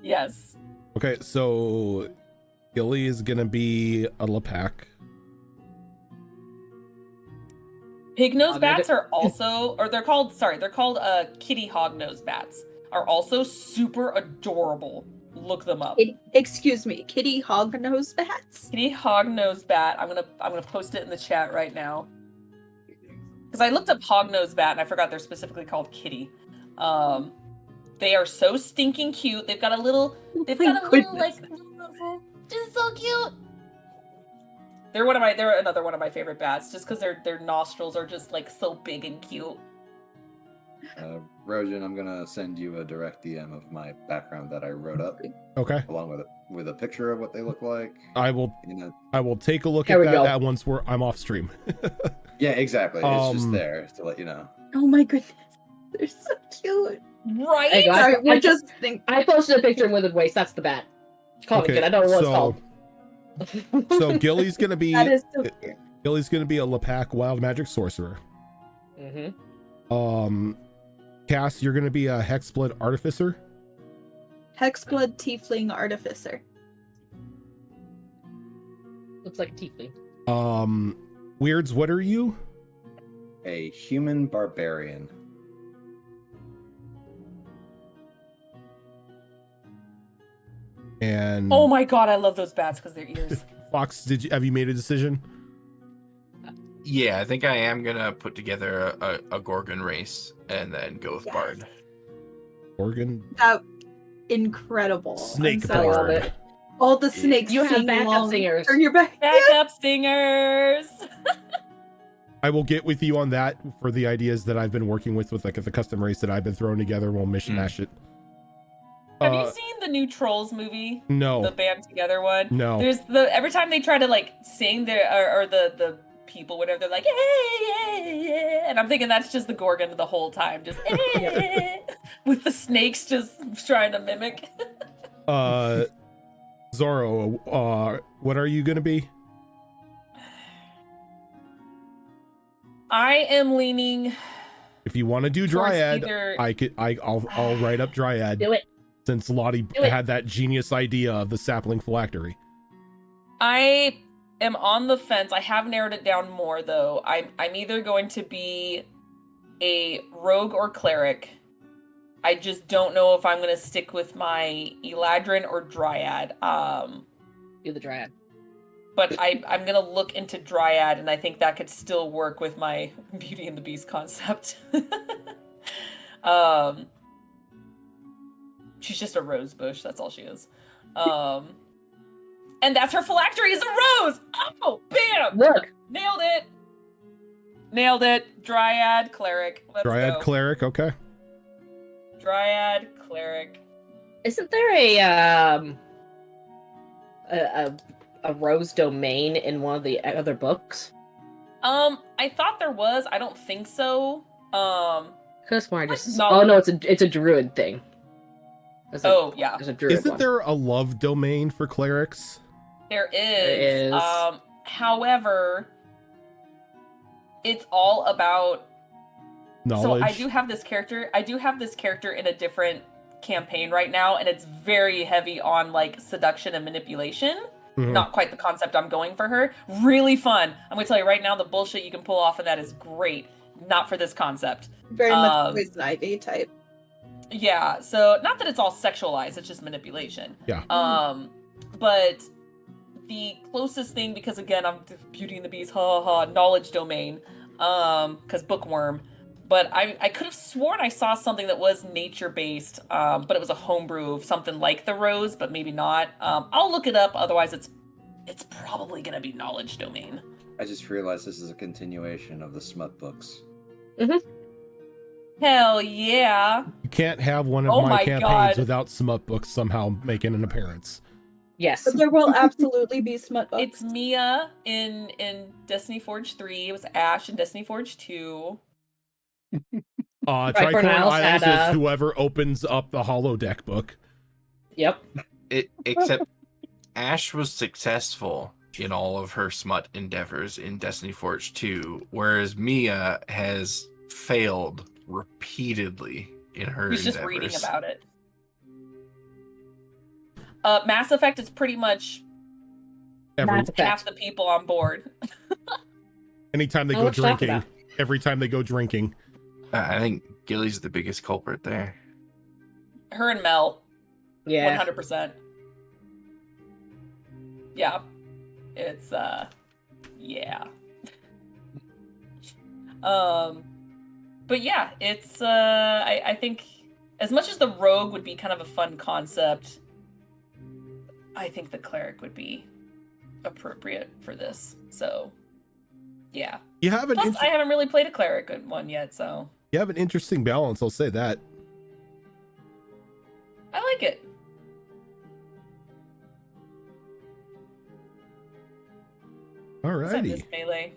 Yes. Okay, so Gilly is gonna be a Lepak. Pig nose bats are also, or they're called kitty hog nose bats, are also super adorable. Look them up. Excuse me, kitty hog nose bats? Kitty hog nose bat. I'm gonna post it in the chat right now. Because I looked up hog nose bat and I forgot they're specifically called kitty. They are so stinking cute. They've got a little like, just so cute. They're another one of my favorite bats, just because their nostrils are just like so big and cute. Rojan, I'm gonna send you a direct DM of my background that I wrote up. Okay. Along with a picture of what they look like. I will take a look There at we go. that once I'm off stream. Yeah, exactly. It's just there to let you know. Oh my goodness. They're so cute. Right? Hey, guys, Sorry, we're just I posted a picture of Withered Wastes. That's the bat. Call me good. I don't know what it's called. So Gilly's gonna be That is so cute. Gilly's gonna be a Lepak wild magic sorcerer. Mm-hmm. Cass, you're gonna be a Hexblood artificer. Hexblood tiefling artificer. Looks like a tiefling. Weirds, what are you? A human barbarian. And Oh my god, I love those bats because their ears. Fox, have you made a decision? Yeah, I think I am gonna put together a Gorgon race and then go with Yes. Bard. Organ That incredible. snake I'm so- love bard. it. All the snakes You have sing backup along. singers. Turn your back. Backup singers. I will get with you on that for the ideas that I've been working with like the custom race that I've been throwing together. We'll mishmash it. Have you seen the new Trolls movie? No. The band together one? No. There's every time they try to like sing or the people, whatever, they're like, hey, and I'm thinking that's just the Gorgon the whole time, just with the snakes just trying to mimic. Zorro, what are you gonna be? I am leaning. If you want to do towards Dryad, either- I'll write up Dryad. Do it. Since Lottie Do it. had that genius idea of the sapling phylactery. I am on the fence. I have narrowed it down more though. I'm either going to be a rogue or cleric. I just don't know if I'm going to stick with my Eladrin or Dryad. Do the Dryad. But I'm going to look into Dryad, and I think that could still work with my Beauty and the Beast concept. She's just a rose bush. That's all she is. And that's her phylactery is a rose. Oh, bam! Look. Nailed it. Nailed it. Dryad, cleric. Let's Dryad go. cleric, okay. Dryad, cleric. Isn't there a rose domain in one of the other books? I thought there was. I don't think so. Because more just. No. Oh no, it's a druid thing. Yeah. There's a druid Isn't one. there a love domain for clerics? There is. There is. However, it's all about. Knowledge. So I do have this character in a different campaign right now, and it's very heavy on like seduction and manipulation. Not quite the concept I'm going for her. Really fun. I'm gonna tell you right now, the bullshit you can pull off of that is great. Not for this concept. Very much Poison Ivy type. Yeah, so not that it's all sexualized, it's just manipulation. Yeah. But the closest thing, because again, I'm Beauty and the Beast, knowledge domain, because bookworm. But I could have sworn I saw something that was nature-based, but it was a homebrew of something like the rose, but maybe not. I'll look it up, otherwise it's probably gonna be knowledge domain. I just realized this is a continuation of the smut books. Hell yeah. You can't have one of my campaigns without smut books somehow making an appearance. Yes. But there will absolutely be smut books. It's Mia in Destiny Forge 3. It was Ash in Destiny Forge 2. Tricorn Isles is whoever opens up the holodeck book. Yep. Except Ash was successful in all of her smut endeavors in Destiny Forge 2, whereas Mia has failed repeatedly in her He's endeavors. just reading about it. Mass Effect is pretty much half the people on board. Anytime they go drinking. Every time they go drinking. I think Gilly's the biggest culprit there. Her and Mel. Yeah. 100%. Yeah. It's, yeah. But yeah, it's, I think, as much as the rogue would be kind of a fun concept, I think the cleric would be appropriate for this. So, yeah. You have an Plus, I haven't really played a cleric one yet, so. You have an interesting balance, I'll say that. I like it. Alrighty. This melee.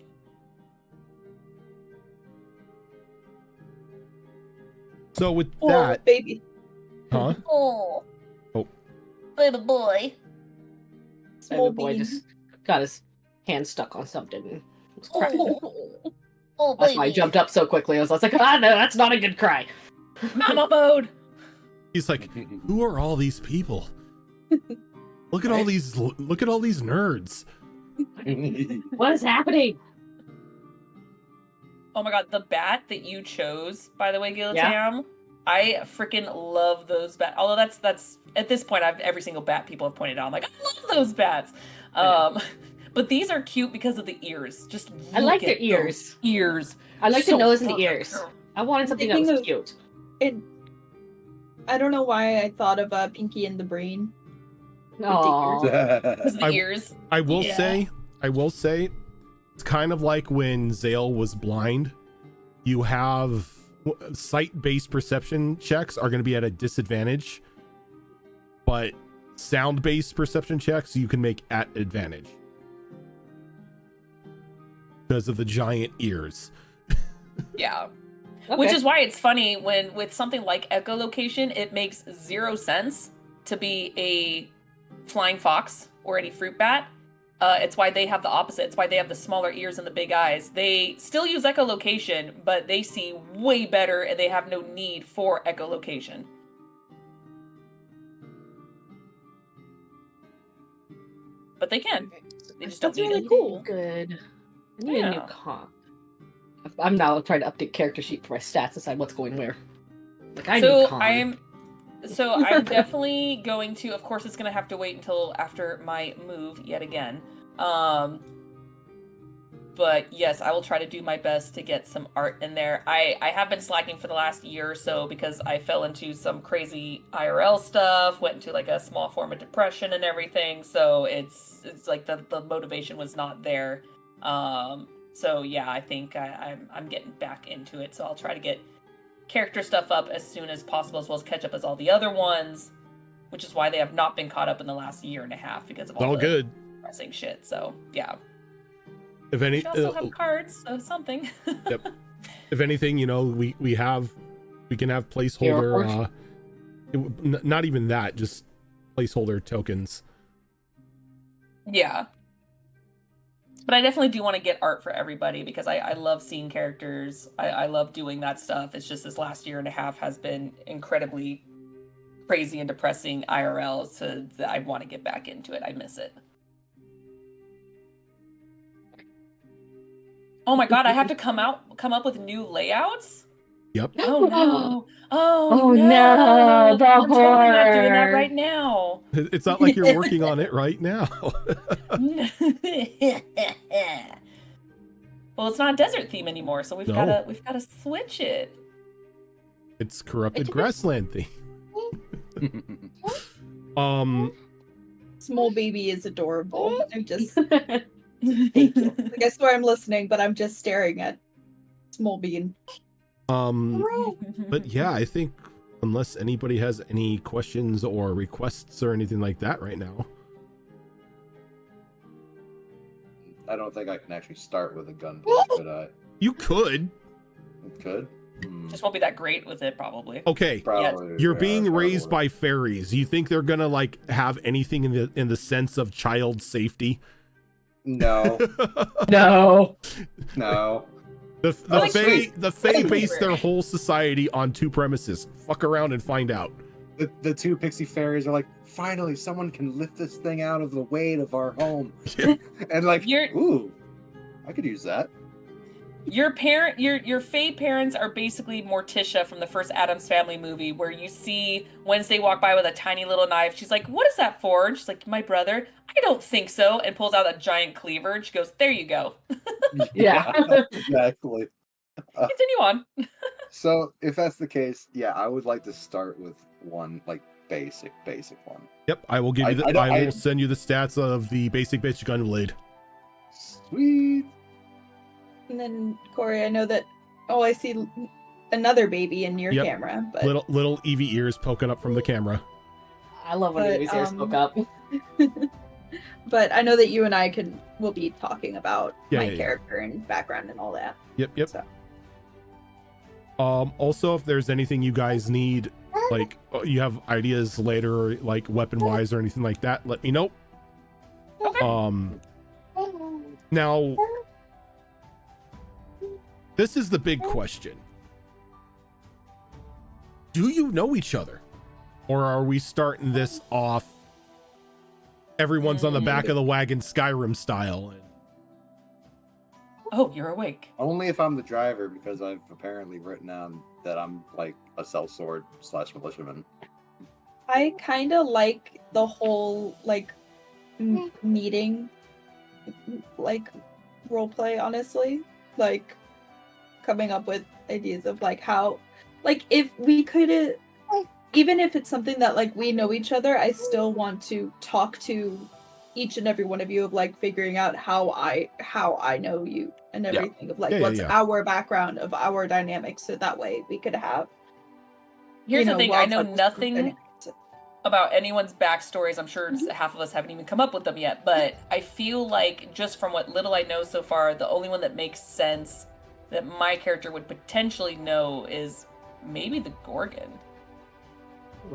So with that, baby. huh? Oh, baby boy. Small boy just got his hand stuck on something. And was crying. Oh, that's why I jumped up so quickly. I was like, no, that's not a good cry. Mama mode. He's like, who are all these people? Look at all these nerds. What is happening? Oh my god, the bat that you chose, by the way, Gilatam, Yeah. I freaking love those bats. Although that's at this point, every single bat people have pointed out. I'm like, I love those bats. But these are cute because of the ears. Just I like their ears. Ears. I like the So nose and the fucking ears. cool. I wanted something that was cute. And I don't know why I thought of Pinky and the Brain. Aww. Because of the ears. I will say, it's kind of like when Zale was blind. You have sight-based perception checks are going to be at a disadvantage, but sound-based perception checks you can make at advantage because of the giant ears. Yeah. Okay. Which is why it's funny when with something like echolocation, it makes zero sense to be a flying fox or any fruit bat. It's why they have the opposite. It's why they have the smaller ears and the big eyes. They still use echolocation, but they see way better and they have no need for echolocation. But they can. They just don't That's need really it. cool. Good. I need a new Yeah. comp. I'm now trying to update character sheet for my stats, decide what's going where. Like I need So comp. I'm definitely going to, of course it's gonna have to wait until after my move yet again. But yes, I will try to do my best to get some art in there. I have been slacking for the last year or so because I fell into some crazy IRL stuff, went into like a small form of depression and everything. So it's like the motivation was not there. So yeah, I think I'm getting back into it. So I'll try to get character stuff up as soon as possible, as well as catch up as all the other ones, which is why they have not been caught up in the last year and a half because of all the good. pressing shit. So yeah. If any, We also have cards, so something. Yep. If anything, we can have placeholder. Not even that, just placeholder tokens. Yeah. But I definitely do want to get art for everybody because I love seeing characters. I love doing that stuff. It's just this last year and a half has been incredibly crazy and depressing IRL, so I want to get back into it. I miss it. Oh my god, I have to come up with new layouts? Yep. Oh no. Oh, Oh, no. no, the I'm totally not doing that horror. right now. It's not like you're working on it right now. Well, it's not a desert theme anymore, so we've No. gotta switch it. It's corrupted grassland thing. Small baby is adorable. I'm just Thank you. like, I swear I'm listening, but I'm just staring at small bean. But yeah, I think unless anybody has any questions or requests or anything like that right now. I don't think I can actually start with a gunplay, could I? You could. Could? Just won't be that great with it, probably. Okay. Probably. You're yeah, being probably raised would. by fairies. You think they're gonna like have anything in the sense of child safety? No, No. no. The Fae base their whole society on two premises. Fuck around and find out. The two pixie fairies are like, finally, someone can lift this thing out of the weight of our home. And like, ooh, I could use that. Your Fae parents are basically Morticia from the first Addams Family movie, where you see Wednesday walk by with a tiny little knife. She's like, "What is that for?" And she's like, "My brother." "I don't think so," and pulls out a giant cleaver. And she goes, "There you go." Yeah. Exactly. Continue on. So if that's the case, yeah, I would like to start with one like basic one. Yep, I will give you I will send you the stats of the basic gun blade. Sweet. And then Corey, I know that. Oh, I see another baby in your camera, but Little Eevee ears poking up from the camera. I love when these ears poke up. But I know that you and I will be talking about my Yeah. character and background and all that. Yep. So. Also, if there's anything you guys need, like you have ideas later, like weapon wise or anything like that, let me know. Okay. Now, this is the big question. Do you know each other? Or are we starting this off everyone's on the back of the wagon Skyrim style? Oh, you're awake. Only if I'm the driver, because I've apparently written down that I'm like a sellsword / militiaman. I kind of like the whole like meeting, like roleplay. Honestly, like coming up with ideas of like how, like if we could, even if it's something that like we know each other, I still want to talk to each and every one of you of like figuring out how I know you and everything of like what's our background of our dynamics, so that way we could have. Here's the thing: I know nothing about anyone's backstories. I'm sure half of us haven't even come up with them yet, but I feel like just from what little I know so far, the only one that makes sense that my character would potentially know is maybe the Gorgon.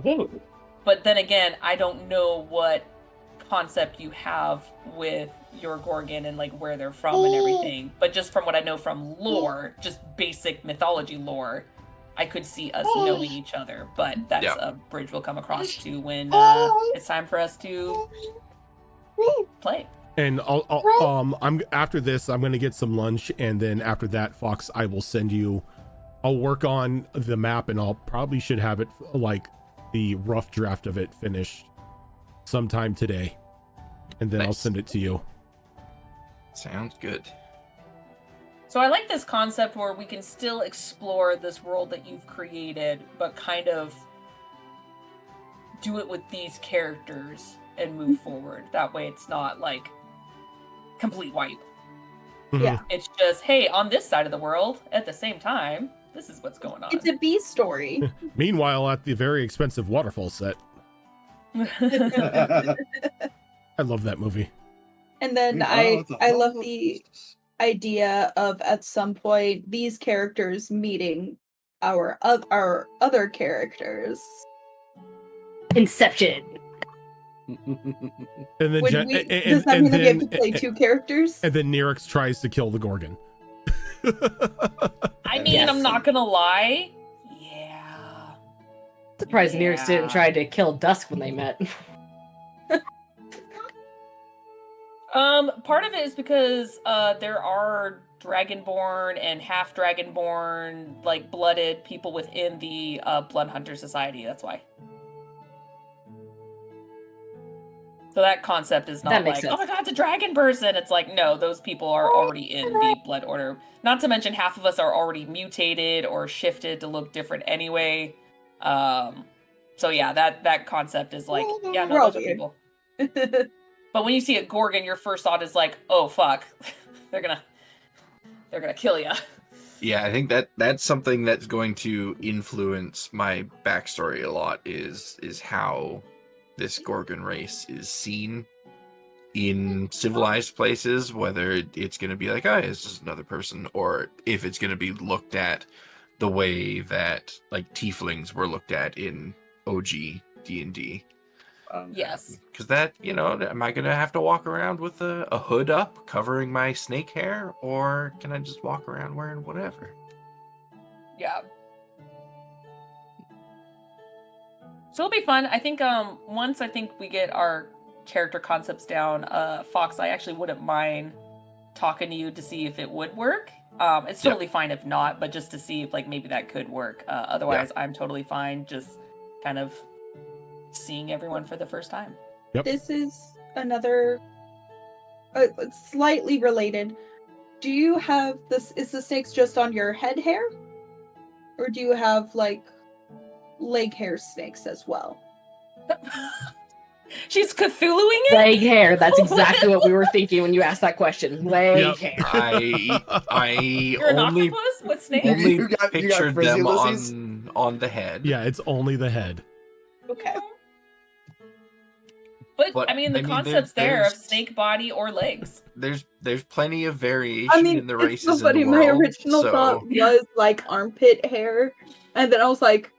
Ooh. But then again, I don't know what concept you have with your Gorgon and like where they're from and everything. But just from what I know from lore, just basic mythology lore, I could see us knowing each other. But that's a bridge we'll come across to when it's time for us to play. And I'm after this, I'm gonna get some lunch, and then after that, Fox, I'll work on the map, and I'll probably should have it like the rough draft of it finished sometime today, and then I'll send it to you. Sounds good. So I like this concept where we can still explore this world that you've created, but kind of do it with these characters and move forward. That way it's not like complete wipe. Yeah. It's just, hey, on this side of the world, at the same time, this is what's going on. It's a B story. Meanwhile, at the very expensive waterfall set. I love that movie. And then I love the idea of at some point these characters meeting our other characters. Inception. And then Does that mean that we have to play two characters? And then Nerix tries to kill the Gorgon. I mean, I'm not gonna lie. Yeah. Surprised Nerix didn't try to kill Dusk when they met. Part of it is because there are dragonborn and half dragonborn, like blooded people within the Blood Hunter Society. That's why. So that concept is not like, oh my god, it's a dragon person. It's like, no, those people are already in the Blood Order. Not to mention half of us are already mutated or shifted to look different anyway. So yeah, that concept is like, yeah, no, those are people. But when you see a Gorgon, your first thought is like, oh fuck, they're gonna kill you. Yeah, I think that's something that's going to influence my backstory a lot is how this Gorgon race is seen in civilized places, whether it's going to be like, oh, it's just another person, or if it's going to be looked at the way that like tieflings were looked at in OG D&D. Yes. Because that, am I going to have to walk around with a hood up covering my snake hair, or can I just walk around wearing whatever? Yeah. So it'll be fun. I think once we get our character concepts down, Fox, I actually wouldn't mind talking to you to see if it would work. It's totally fine if not, but just to see if like maybe that could work. Otherwise, I'm totally fine just kind of seeing everyone for the first time. Yep. This is another slightly related. Do you have this? Is the snakes just on your head hair, or do you have like leg hair snakes as well? She's Cthulhuing it? Leg hair. That's exactly what we were thinking when you asked that question. Leg hair. I You're an octopus with snakes? only You got pictured frizzy them Ulysses? on the head. Yeah, it's only the head. Okay. But I mean, the concept's there of there's- snake body or legs. There's plenty of variation I mean, in the it's races so funny. in the world. My original thought was like armpit hair, and then I was like,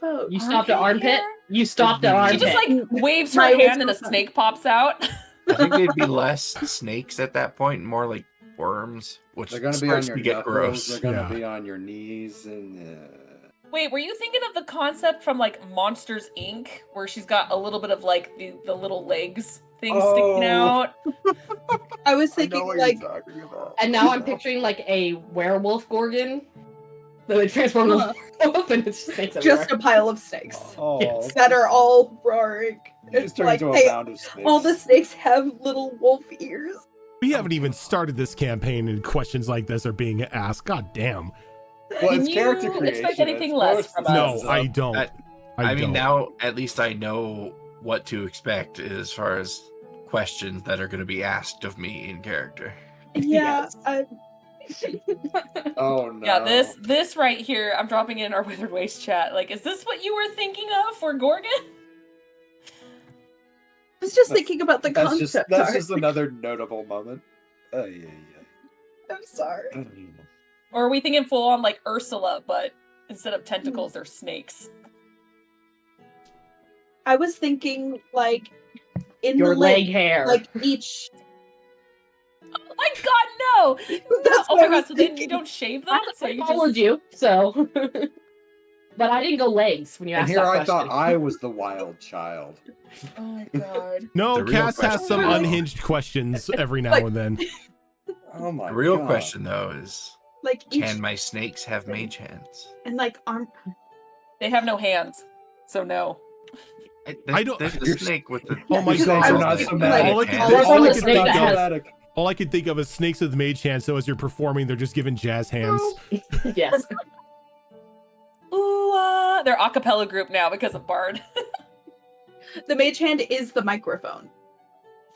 "Oh, You stopped at armpit? hair? You stopped at She armpit. She just like waves her My hand original and a thought. snake pops out. I think they'd be less snakes at that point, and more like worms, which They're going to be on starts your to get knuckles. gross. They're going to Yeah. be on your knees, and Wait, were you thinking of the concept from like Monsters Inc., where she's got a little bit of like the little legs thing sticking out? I was I know thinking what like you're talking about. And now I'm picturing like a werewolf Gorgon. That would transform Huh. the wolf and it's snakes just everywhere. a pile of snakes Oh, Yes. that are all roaring. you just turned Like, into a hey, mound of snakes. all the snakes have little wolf ears. We haven't even started this campaign and questions like this are being asked. God damn. Well, Can it's character you creation. expect anything It's less supposed from to- us? No, I don't. I mean, don't. now at least I know what to expect as far as questions that are going to be asked of me in character. Yeah, Oh no. Yeah, this right here, I'm dropping it in our Withered Wastes chat. Like, is this what you were thinking of for Gorgon? I was just thinking about the That's concept that's art. just another notable moment. Yeah. I'm sorry. Or are we thinking full on like Ursula, but instead of tentacles, they're snakes? I was thinking like in Your the leg hair. like each. Oh my god, no! That's Oh what my I god, was so then you thinking. don't shave them? So I you followed just... you, so. But I didn't go legs when you And asked here that I question. thought I was the wild child. Oh my god. No, The real Cass has some question- unhinged questions every now Like- and then. Oh my The real God. question, though, is Like each can my snakes have mage hands? and like arm. They have no hands, so no. I don't- There's the You're- snake with the. Oh my You God. guys are I not was so thinking, mad. like, all I can, Oh, all there's I only can snake think that of, has- Dramatic. all I can think of is snakes with mage hands. So as you're performing, they're just giving jazz hands. Yes. Ooh, they're a cappella group now because of Bard. The mage hand is the microphone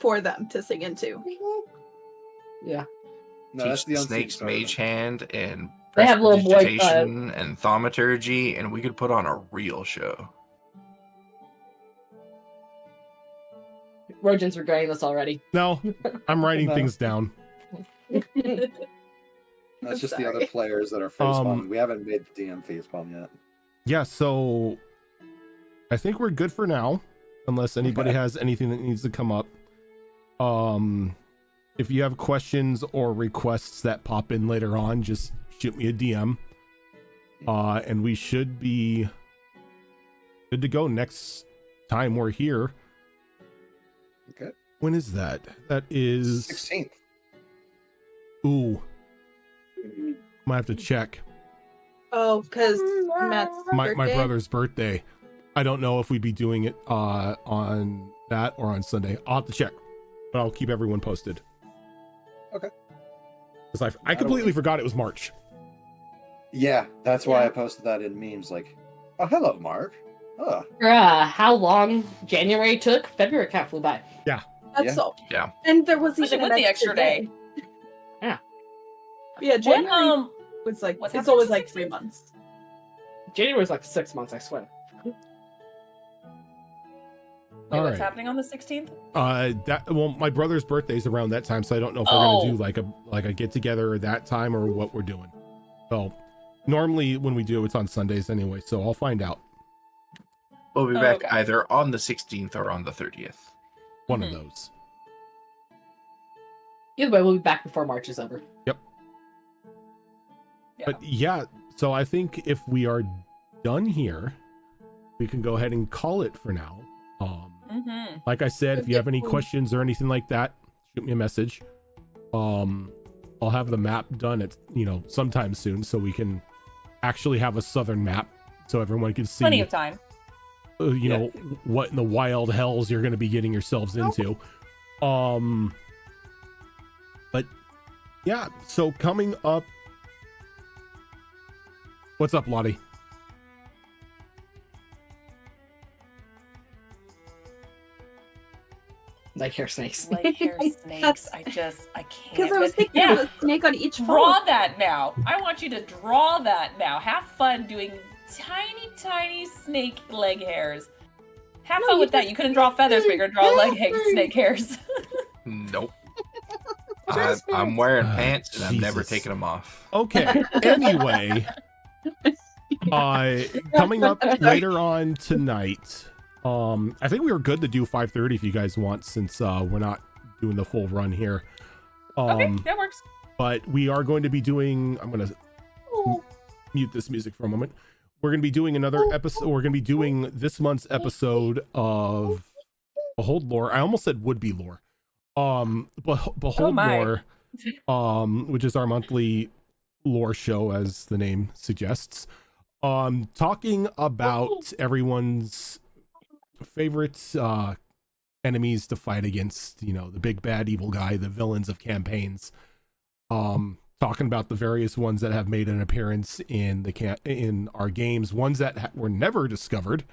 for them to sing into. Yeah. No, that's Teach the the unseen snakes servant. mage hand and They have little boy- prestidigitation and thaumaturgy, and we could put on a real show. Rojan's regretting this already. No, I'm writing No. things down. That's just the Sorry. other players that are facepalming. We haven't made the DM facepalm yet. Yeah, so I think we're good for now, unless anybody Okay. has anything that needs to come up. If you have questions or requests that pop in later on, just shoot me a DM. And we should be good to go next time we're here. Okay. When is that? That is 16th. Ooh, might have to check. Oh, because Matt's My birthday? brother's birthday. I don't know if we'd be doing it on that or on Sunday. I'll have to check, but I'll keep everyone posted. Okay. Because I completely forgot it was March. Yeah, that's why I posted that in memes. Like, oh, hello, Mark. Oh, How long January took? February cat flew by. That's Yeah. all. Yeah. And there was Especially even with an the extra day. Yeah. Yeah, What, January was like, what's it's happening always on the like 3 16th? months. January was like 6 months, I swear. Wait, All what's right. happening on the 16th? My brother's birthday's around that time, so I don't know if we're gonna do like a get together at that time or what we're doing. So normally when we do, it's on Sundays anyway, so I'll find out. We'll be back Okay. either on the 16th or on the 30th. One of Mhm. those. Either way, we'll be back before March is over. Yeah. But yeah, so I think if we are done here, we can go ahead and call it for now. Like I said, if you have any questions or anything like that, shoot me a message. I'll have the map done at sometime soon, so we can actually have a southern map, so everyone can see Plenty of time. know what in the wild hells you're going to be getting yourselves into. But yeah, so coming up, what's up, Lottie? Like hair snakes. Light hair snakes. I can't. Because I was thinking Yeah. of a snake on each Draw phone. that now. I want you to draw that now. Have fun doing tiny snake leg hairs. Have No, fun you with that. just- You couldn't draw feathers, but you're gonna draw snake hairs. Nope. I'm wearing pants and I'm never Jesus. taking them off. Okay. Anyway, coming up later on tonight. I think we were good to do 5:30 if you guys want, since we're not doing the full run here. Okay, that works. But we are going to be doing. I'm gonna mute this music for a moment. We're gonna be doing another episode. We're gonna be doing this month's episode of Behold Lore. I almost said would be lore. Behold my. Lore, which is our monthly lore show, as the name suggests. Talking about everyone's favorite enemies to fight against, the big bad evil guy, the villains of campaigns. Talking about the various ones that have made an appearance in our games, ones that were never discovered,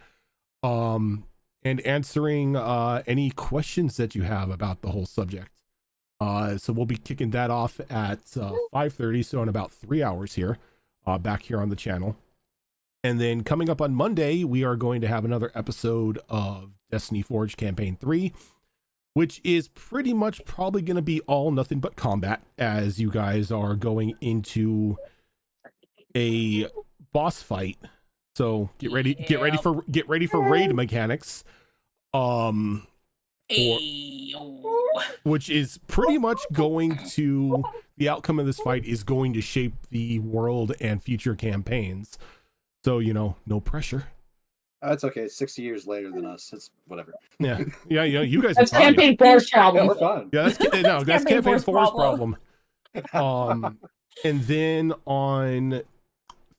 and answering any questions that you have about the whole subject. So we'll be kicking that off at 5:30, so in about 3 hours here, back here on the channel. And then coming up on Monday, we are going to have another episode of Destiny Forge Campaign 3, which is pretty much probably going to be all nothing but combat, as you guys are going into a boss fight. So get ready for raid mechanics. Which is pretty much going to, the outcome of this fight is going to shape the world and future campaigns. So, no pressure. It's okay. 60 years later than us. It's whatever. Yeah. You guys That's are fine. campaign 4's Yeah, problem. we're fine. Yeah, that's campaign 4's problem. problem. And then on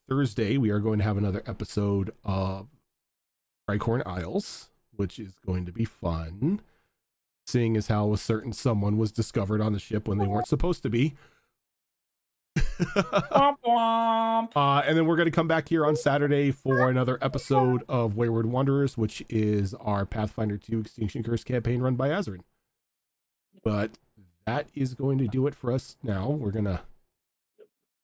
Thursday, we are going to have another episode of Tricorn Isles, which is going to be fun. Seeing as how a certain someone was discovered on the ship when they weren't supposed to be. And then we're going to come back here on Saturday for another episode of Wayward Wanderers, which is our Pathfinder 2 Extinction Curse campaign run by Azarin. But that is going to do it for us now. We're going to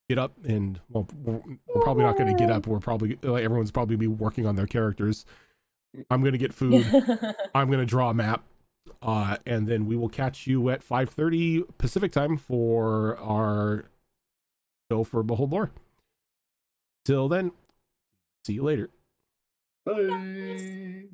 get up and, well, we're probably not going to get up. We're probably, everyone's probably be working on their characters. I'm going to get food. I'm going to draw a map. And then we will catch you at 5:30 Pacific time for our show for Behold Lore. Till then, see you later. Bye.